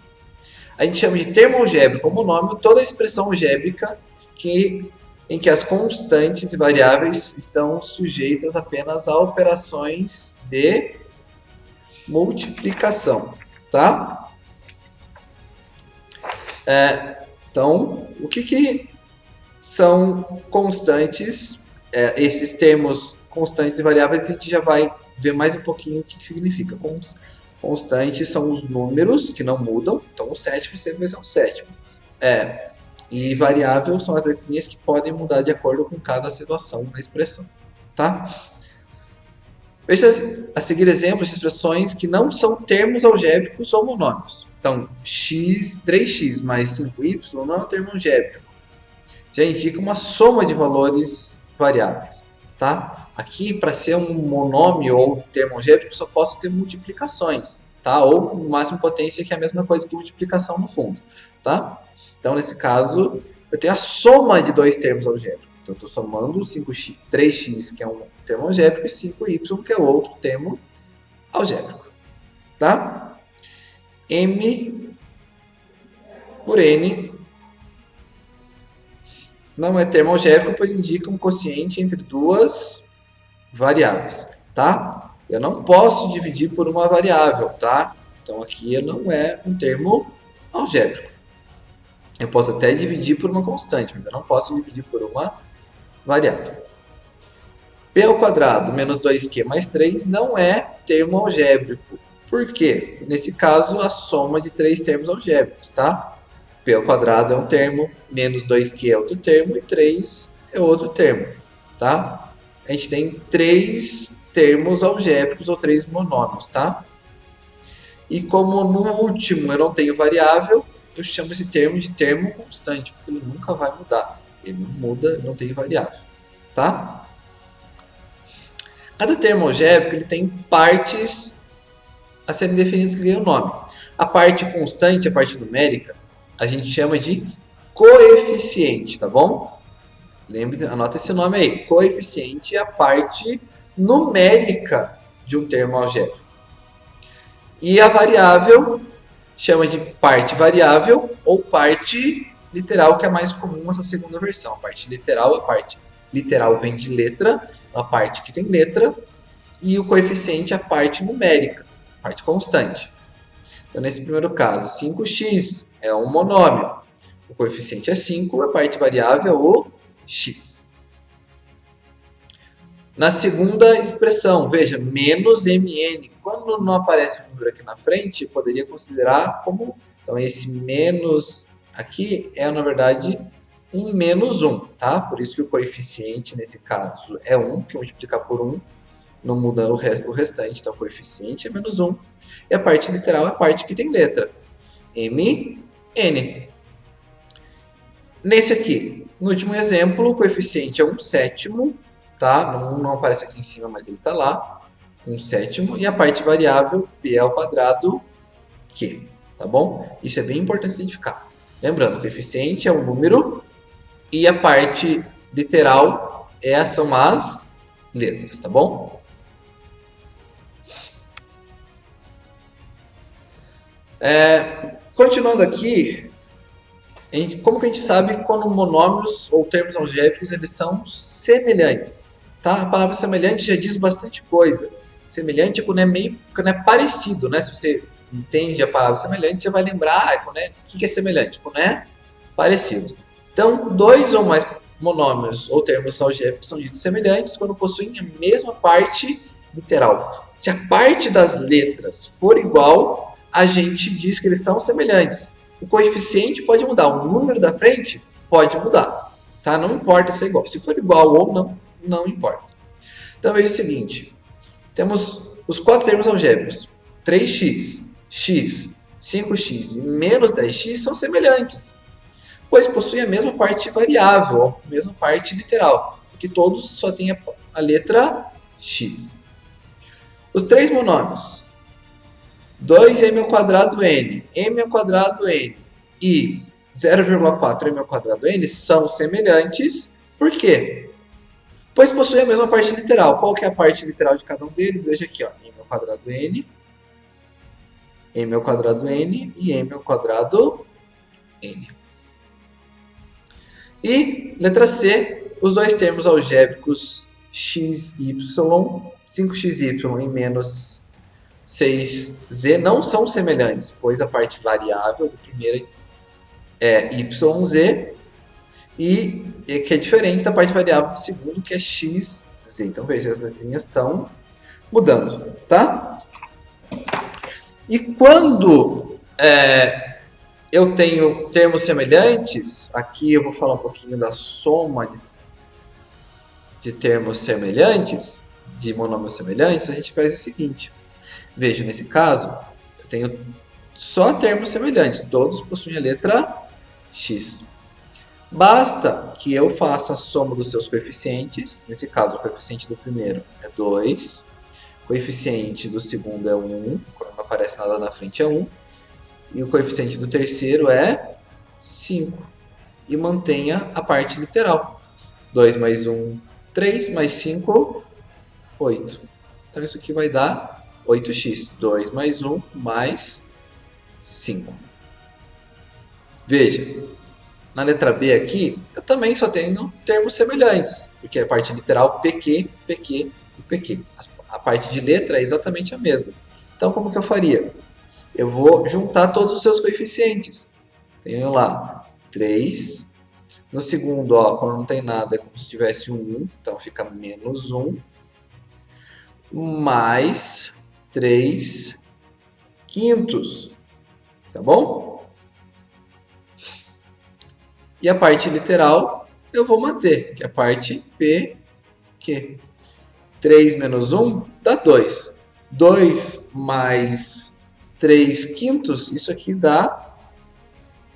A gente chama de termo algébrico como nome toda a expressão algébrica em que as constantes e variáveis estão sujeitas apenas a operações de multiplicação. Tá? Então, o que são constantes? Esses termos constantes e variáveis a gente já vai ver mais um pouquinho o que significa. Constantes são os números que não mudam, então o sétimo sempre vai ser um sétimo. E variável são as letrinhas que podem mudar de acordo com cada situação da expressão. Tá? Veja a seguir exemplos de expressões que não são termos algébricos ou monômios. Então, 3x mais 5y não é um termo algébrico. Já indica uma soma de valores variáveis. Tá? Aqui, para ser um monômio ou termo algébrico, só posso ter multiplicações. Tá? Ou, no máximo, potência, que é a mesma coisa que multiplicação no fundo. Tá? Então, nesse caso, eu tenho a soma de dois termos algébricos. Então, eu estou somando 3x, que é um termo algébrico, e 5y, que é outro termo algébrico. Tá? M por N não é termo algébrico, pois indica um quociente entre duas variáveis. Tá? Eu não posso dividir por uma variável. Tá? Então, aqui não é um termo algébrico. Eu posso até dividir por uma constante, mas eu não posso dividir por uma variável. P ao quadrado menos 2q mais 3 não é termo algébrico. Por quê? Nesse caso, a soma de três termos algébricos, tá? P ao quadrado é um termo, menos 2q é outro termo e 3 é outro termo, tá? A gente tem três termos algébricos ou três monômios, tá? E como no último eu não tenho variável, eu chamo esse termo de termo constante, porque ele nunca vai mudar. Ele não muda, não tem variável, tá? Cada termo algébrico ele tem partes a serem definidas que ganham nome. A parte constante, a parte numérica, a gente chama de coeficiente, tá bom? Lembre, anota esse nome aí. Coeficiente é a parte numérica de um termo algébrico. E a variável chama de parte variável ou parte literal, que é mais comum essa segunda versão. A parte literal vem de letra, a parte que tem letra, e o coeficiente é a parte numérica, parte constante. Então, nesse primeiro caso, 5x é um monômio. O coeficiente é 5, a parte variável é o x. Na segunda expressão, veja, menos mn. Quando não aparece o número aqui na frente, eu poderia considerar como... Então, esse menos aqui é, na verdade, um menos 1, tá? Por isso que o coeficiente, nesse caso, é 1, que eu vou multiplicar por 1, não mudando o restante. Então, o coeficiente é menos 1. E a parte literal é a parte que tem letra. mn. Nesse aqui, no último exemplo, o coeficiente é 1/7, tá? Não aparece aqui em cima, mas ele está lá. 1/7. E a parte variável, p ao quadrado, q. Tá bom? Isso é bem importante identificar. Lembrando, o coeficiente é um número e a parte literal são as letras, tá bom? Continuando aqui, como que a gente sabe quando monômios ou termos algébricos eles são semelhantes? Tá? A palavra semelhante já diz bastante coisa. Semelhante é quando é parecido, né? Se você entende a palavra semelhante, você vai lembrar o que é semelhante, quando é parecido. Então, dois ou mais monômios ou termos algébricos são ditos semelhantes quando possuem a mesma parte literal. Se a parte das letras for igual, a gente diz que eles são semelhantes. O coeficiente pode mudar, o número da frente pode mudar, tá? Não importa se é igual. Se for igual ou não, não importa. Então veja o seguinte, temos os quatro termos algébricos, 3x, x, 5x e menos 10x são semelhantes, pois possuem a mesma parte variável, a mesma parte literal, porque todos só têm a letra x. Os três monômios, 2m ao quadrado n, m ao quadrado n e 0,4m ao quadrado n são semelhantes. Por quê? Pois possuem a mesma parte literal. Qual que é a parte literal de cada um deles? Veja aqui, ó, m ao quadrado n, m ao quadrado n e m ao quadrado n. E, letra C, os dois termos algébricos x, y, 5xy e menos 6z não são semelhantes, pois a parte variável do primeiro é yz e que é diferente da parte variável do segundo, que é xz. Então, veja, as letrinhas estão mudando, tá? E quando eu tenho termos semelhantes, aqui eu vou falar um pouquinho da soma de termos semelhantes, de monômios semelhantes, a gente faz o seguinte. Veja, nesse caso, eu tenho só termos semelhantes, todos possuem a letra x. Basta que eu faça a soma dos seus coeficientes, nesse caso o coeficiente do primeiro é 2, o coeficiente do segundo é 1, quando não aparece nada na frente é 1, e o coeficiente do terceiro é 5, e mantenha a parte literal. 2 mais 1, 3, mais 5, 8. Então isso aqui vai dar 8x, 2 mais 1, mais 5. Veja, na letra B aqui, eu também só tenho termos semelhantes, porque a parte literal PQ, PQ e PQ. A parte de letra é exatamente a mesma. Então, como que eu faria? Eu vou juntar todos os seus coeficientes. Tenho lá 3. No segundo, ó, quando não tem nada, é como se tivesse um 1, então fica menos 1. Mais 3 quintos. Tá bom? E a parte literal eu vou manter, que é a parte PQ. 3 menos 1 dá 2. 2 mais 3 quintos, isso aqui dá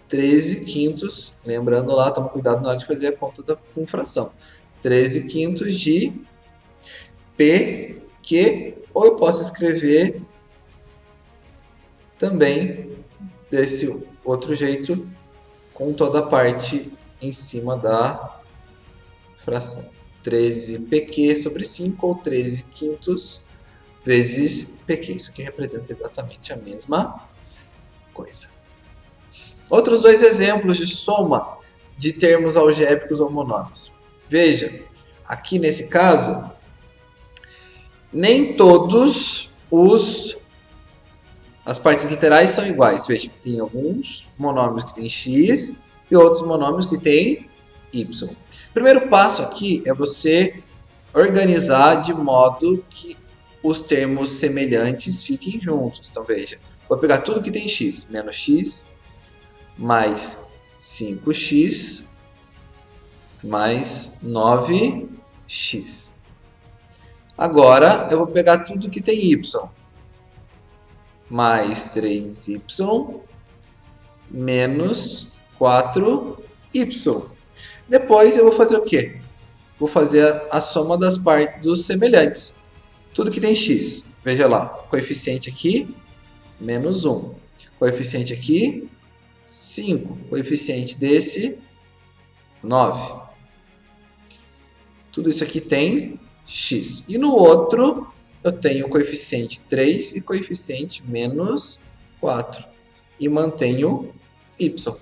13 quintos. Lembrando lá, toma cuidado na hora de fazer a conta com fração. 13 quintos de PQ, ou eu posso escrever também desse outro jeito, com toda a parte em cima da fração. 13 PQ sobre 5, ou 13 quintos vezes PQ. Isso aqui representa exatamente a mesma coisa. Outros dois exemplos de soma de termos algébricos ou monômios. Veja, aqui nesse caso, nem todos as partes literais são iguais. Veja que tem alguns monômios que têm x e outros monômios que têm y. O primeiro passo aqui é você organizar de modo que os termos semelhantes fiquem juntos. Então veja, vou pegar tudo que tem x, menos x, mais 5x, mais 9x. Agora eu vou pegar tudo que tem y, mais 3y, menos 4y. Depois eu vou fazer o quê? Vou fazer a soma das partes dos semelhantes. Tudo que tem x, veja lá, coeficiente aqui, menos 1. Coeficiente aqui, 5. Coeficiente desse, 9. Tudo isso aqui tem x. E no outro, eu tenho coeficiente 3 e coeficiente menos 4. E mantenho y,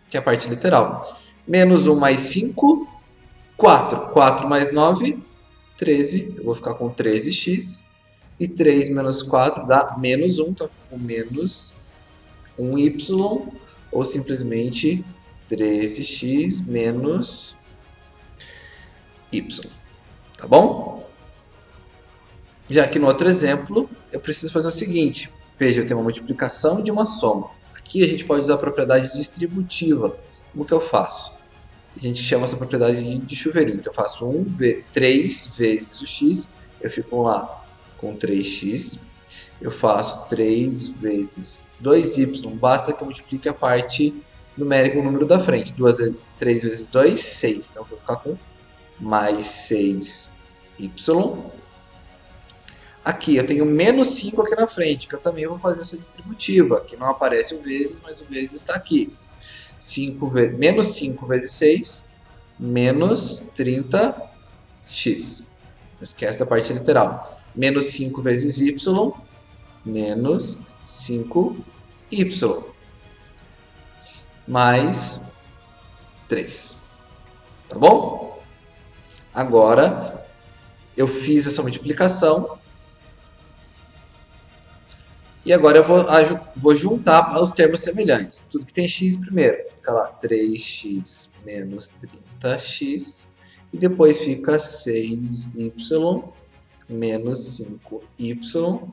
que é a parte literal. Menos 1 mais 5, 4. 4 mais 9, 13. Eu vou ficar com 13x. E 3 menos 4 dá menos 1. Então, eu fico com menos 1y. Ou simplesmente 13x menos y. Tá bom? Já aqui no outro exemplo, eu preciso fazer o seguinte. Veja, eu tenho uma multiplicação de uma soma. Aqui a gente pode usar a propriedade distributiva. Como que eu faço? A gente chama essa propriedade de chuveirinho. Então eu faço 3 vezes o x, eu fico lá com 3x. Eu faço 3 vezes 2y, basta que eu multiplique a parte numérica, o número da frente. 3 vezes 2, 6. Então eu vou ficar com mais 6y. Aqui eu tenho menos 5 aqui na frente, que eu também vou fazer essa distributiva. Aqui não aparece o vezes, mas o vezes está aqui. Menos 5 vezes 6, menos 30x. Não esquece da parte literal. Menos 5 vezes y, menos 5y. Mais 3. Tá bom? Agora, eu fiz essa multiplicação. E agora eu vou juntar os termos semelhantes. Tudo que tem x primeiro. Fica lá 3x menos 30x. E depois fica 6y menos 5y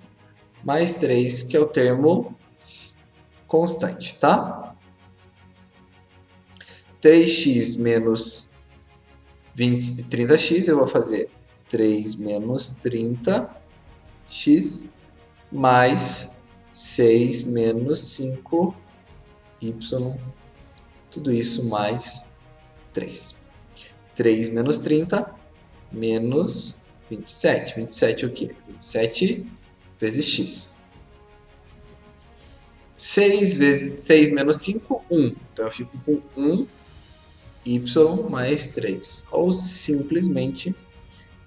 mais 3, que é o termo constante, tá? 3x menos 30x, eu vou fazer 3 menos 30x mais 6 menos 5y, tudo isso mais 3. 3 menos 30, menos 27. 27 é o quê? 27 vezes x. 6 menos 5, 1. Então eu fico com 1y mais 3. Ou simplesmente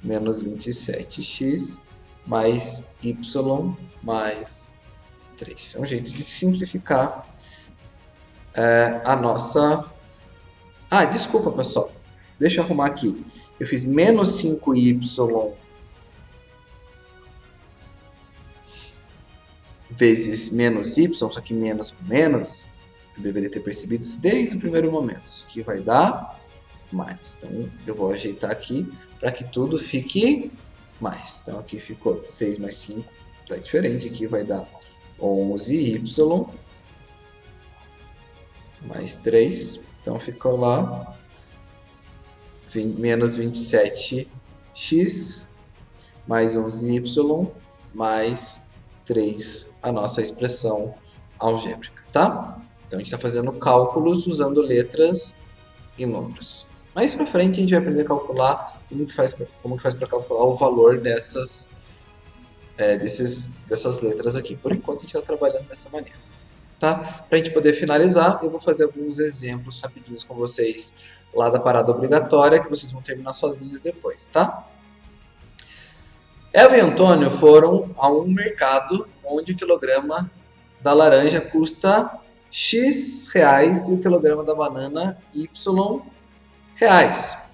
menos 27x mais y mais 3. É um jeito de simplificar a nossa... Ah, desculpa, pessoal. Deixa eu arrumar aqui. Eu fiz menos 5y vezes menos y, só que menos com menos. Eu deveria ter percebido isso desde o primeiro momento. Isso aqui vai dar mais. Então, eu vou ajeitar aqui para que tudo fique mais. Então, aqui ficou 6 mais 5. Tá diferente. Aqui vai dar 11y mais 3. Então, ficou lá menos 27x mais 11y mais 3, a nossa expressão algébrica, tá? Então, a gente está fazendo cálculos usando letras e números. Mais para frente, a gente vai aprender a calcular como que faz para calcular o valor dessas letras aqui. Por enquanto, a gente está trabalhando dessa maneira. Tá? Para a gente poder finalizar, eu vou fazer alguns exemplos rapidinhos com vocês lá da parada obrigatória, que vocês vão terminar sozinhos depois, tá? Eva e Antônio foram a um mercado onde o quilograma da laranja custa X reais e o quilograma da banana Y reais,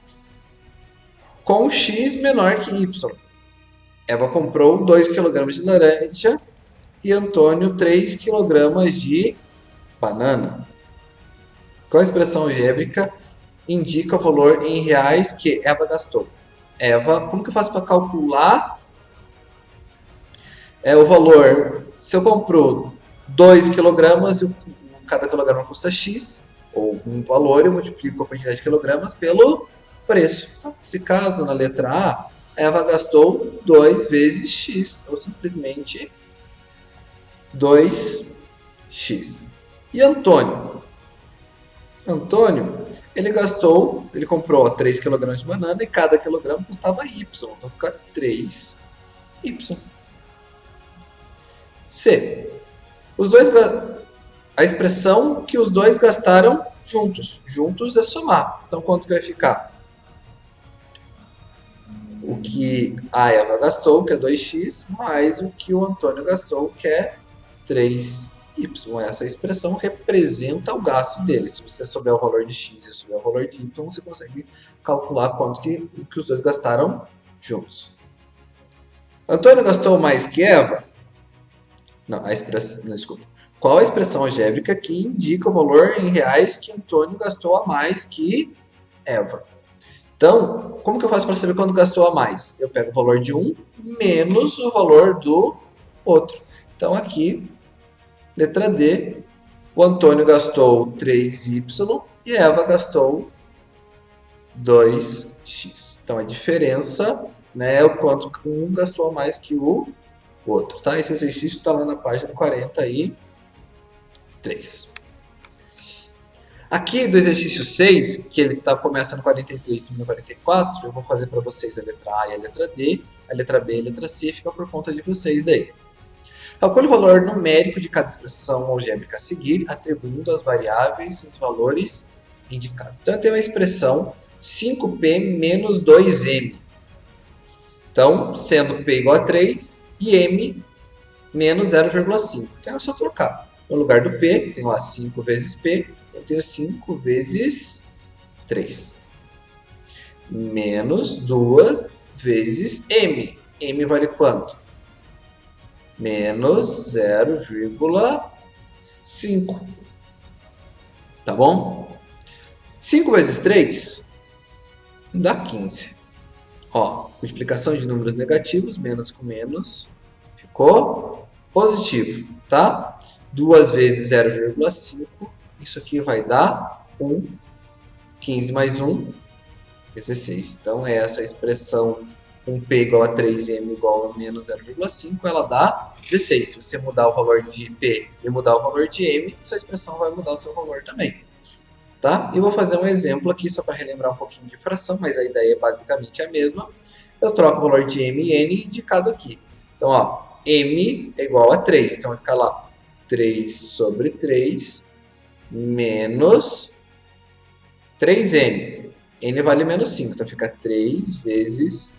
com X menor que Y. Eva comprou 2 kg de laranja e Antônio 3 kg de banana. Qual a expressão algébrica indica o valor em reais que Eva gastou? Eva, como que eu faço para calcular o valor? Se eu compro 2 kg e cada quilograma custa X, ou um valor, eu multiplico a quantidade de quilogramas pelo preço. Então, nesse caso, na letra A, Eva gastou 2 vezes X, ou simplesmente 2x. E Antônio? Antônio, ele comprou 3 kg de banana e cada quilograma custava Y, então fica 3y. C. A expressão que os dois gastaram juntos. Juntos é somar. Então quanto que vai ficar? O que a Eva gastou, que é 2x, mais o que o Antônio gastou, que é 3y. Essa expressão representa o gasto dele. Se você souber o valor de x e souber o valor de y, você consegue calcular quanto que os dois gastaram juntos. Antônio gastou mais que Eva? Não, desculpa. Qual a expressão algébrica que indica o valor em reais que Antônio gastou a mais que Eva? Então, como que eu faço para saber quando gastou a mais? Eu pego o valor de um menos o valor do outro. Então, aqui, letra D, o Antônio gastou 3y e a Eva gastou 2x. Então, a diferença é o quanto um gastou a mais que o outro. Tá? Esse exercício está lá na página 43. Aqui do exercício 6, que ele começa no 43 e no 44, eu vou fazer para vocês a letra A e a letra D, a letra B e a letra C, fica por conta de vocês daí. Calcule o valor numérico de cada expressão algébrica a seguir, atribuindo às variáveis os valores indicados. Então, eu tenho a expressão 5p menos 2m. Então, sendo p igual a 3 e m menos 0,5. Então, é só trocar. No lugar do p, tem lá 5 vezes p, eu tenho 5 vezes 3. Menos 2 vezes m. M vale quanto? Menos 0,5. Tá bom? 5 vezes 3 dá 15. Ó, multiplicação de números negativos, menos com menos, ficou positivo, tá? 2 vezes 0,5, isso aqui vai dar 1. 15 mais 1, 16. Então, essa expressão 1p igual a 3 e m igual a menos 0,5, ela dá 16. Se você mudar o valor de p e mudar o valor de m, essa expressão vai mudar o seu valor também. Tá? E eu vou fazer um exemplo aqui só para relembrar um pouquinho de fração, mas a ideia é basicamente a mesma. Eu troco o valor de m e n indicado aqui. Então, ó, m é igual a 3. Então, vai ficar lá 3 sobre 3 menos 3n. n vale menos 5. Então, fica 3 vezes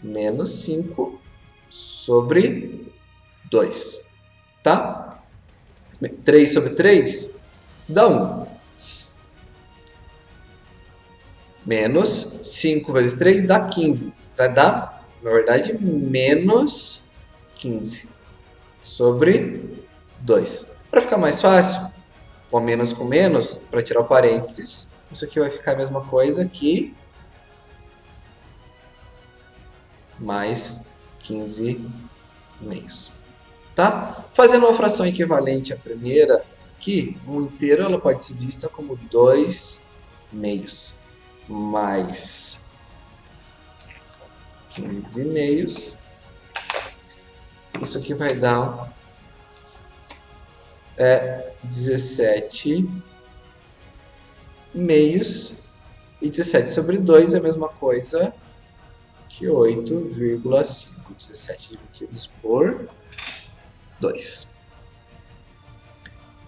menos 5 sobre 2. Tá? 3 sobre 3 dá 1. Menos 5 vezes 3 dá 15. Vai dar, na verdade, menos 15 sobre 2. Para ficar mais fácil, o menos com menos, para tirar o parênteses, isso aqui vai ficar a mesma coisa que mais 15 meios. Tá? Fazendo uma fração equivalente à primeira, aqui, 1 inteiro ela pode ser vista como 2 meios. Mais 15 meios. Isso aqui vai dar 17 meios. E 17 sobre 2 é a mesma coisa que 8,5. 17 divididos por 2.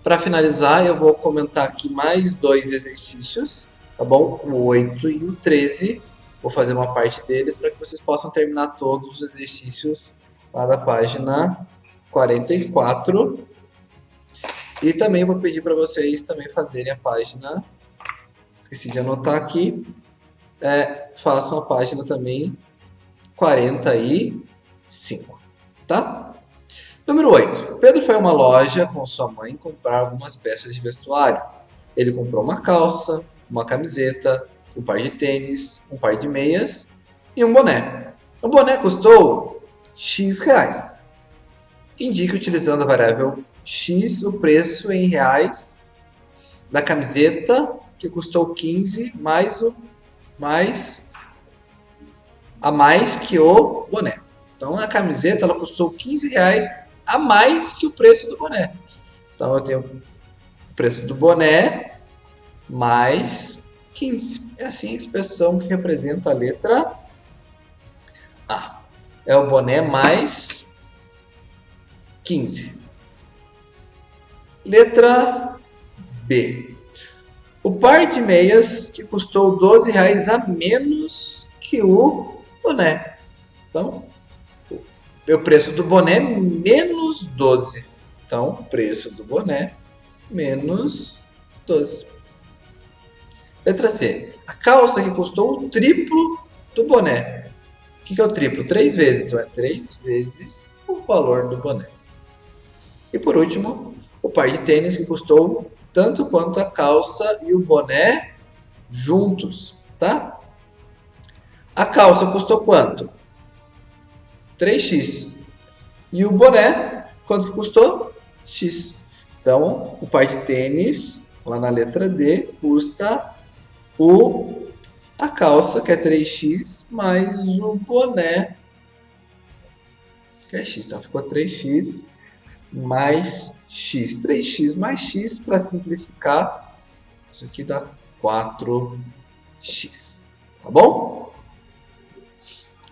Para finalizar, eu vou comentar aqui mais 2 exercícios. Tá bom? O 8 e o 13. vou fazer uma parte deles para que vocês possam terminar todos os exercícios lá da página 44. E também vou pedir para vocês também fazerem a página, esqueci de anotar aqui, façam a página também 45, tá? Número 8. Pedro foi a uma loja com sua mãe comprar algumas peças de vestuário. Ele comprou uma calça, uma camiseta, um par de tênis, um par de meias e um boné. O boné custou X reais. Indique utilizando a variável X o preço em reais da camiseta, que custou 15, mais a mais que o boné. Então a camiseta ela custou 15 reais a mais que o preço do boné. Então eu tenho o preço do boné mais 15. É assim a expressão que representa a letra A. É o boné mais 15. Letra B. O par de meias que custou 12 reais a menos que o boné. Então, o preço do boné menos 12. Então, o preço do boné menos 12. Letra C. A calça que custou o triplo do boné. O que é o triplo? 3 vezes. Então, é 3 vezes o valor do boné. E por último, o par de tênis que custou tanto quanto a calça e o boné juntos, tá? A calça custou quanto? 3x. E o boné, quanto que custou? X. Então, o par de tênis, lá na letra D, custa a calça, que é 3x, mais o boné, que é x. Então, ficou 3x mais x. 3x mais x, para simplificar, isso aqui dá 4x. Tá bom?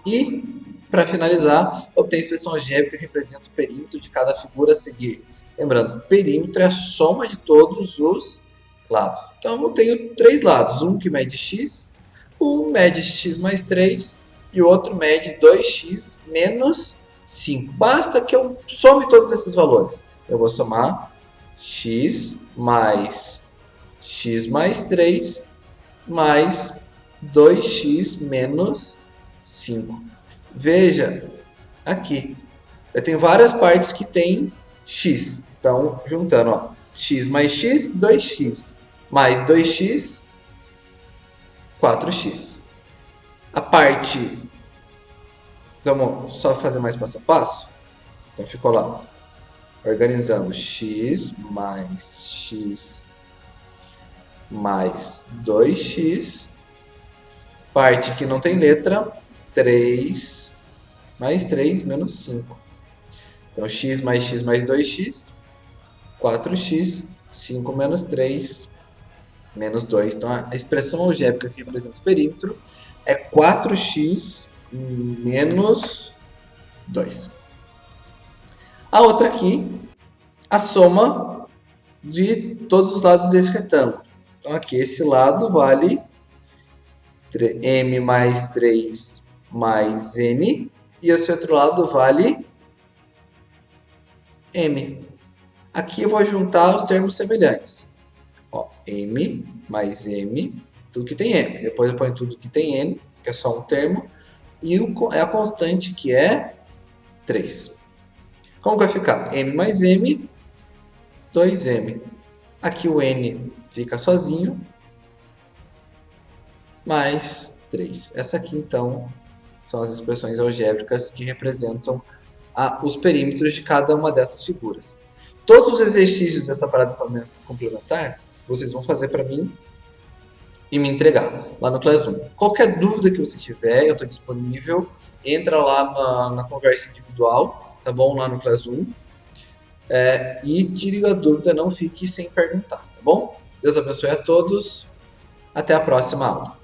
E, para finalizar, obtém a expressão algébrica que representa o perímetro de cada figura a seguir. Lembrando, perímetro é a soma de todos os lados. Então, eu tenho 3 lados. Um que mede x, um mede x mais 3 e o outro mede 2x menos 5. Basta que eu some todos esses valores. Eu vou somar x mais 3 mais 2x menos 5. Veja aqui. Eu tenho várias partes que tem x. Então, juntando, ó, x mais x, 2x. Mais 2x, 4x. A parte... Vamos só fazer mais passo a passo? Então, ficou lá. Organizando x mais 2x. Parte que não tem letra, 3 mais 3 menos 5. Então, x mais 2x, 4x, 5 menos 3, menos 2. Então, a expressão algébrica que representa o perímetro é 4x menos 2. A outra aqui, a soma de todos os lados desse retângulo. Então, aqui, esse lado vale m mais 3 mais n, e esse outro lado vale m. Aqui eu vou juntar os termos semelhantes. Ó, m mais m, tudo que tem m. Depois eu ponho tudo que tem n, que é só um termo, e a constante que é 3. Como vai ficar? M mais M, 2M. Aqui o N fica sozinho, mais 3. Essa aqui, então, são as expressões algébricas que representam os perímetros de cada uma dessas figuras. Todos os exercícios dessa parada complementar, vocês vão fazer para mim e me entregar lá no Classroom. Qualquer dúvida que você tiver, eu estou disponível. Entra lá na conversa individual, tá bom? Lá no Classroom. E tire a dúvida, não fique sem perguntar, tá bom? Deus abençoe a todos. Até a próxima aula.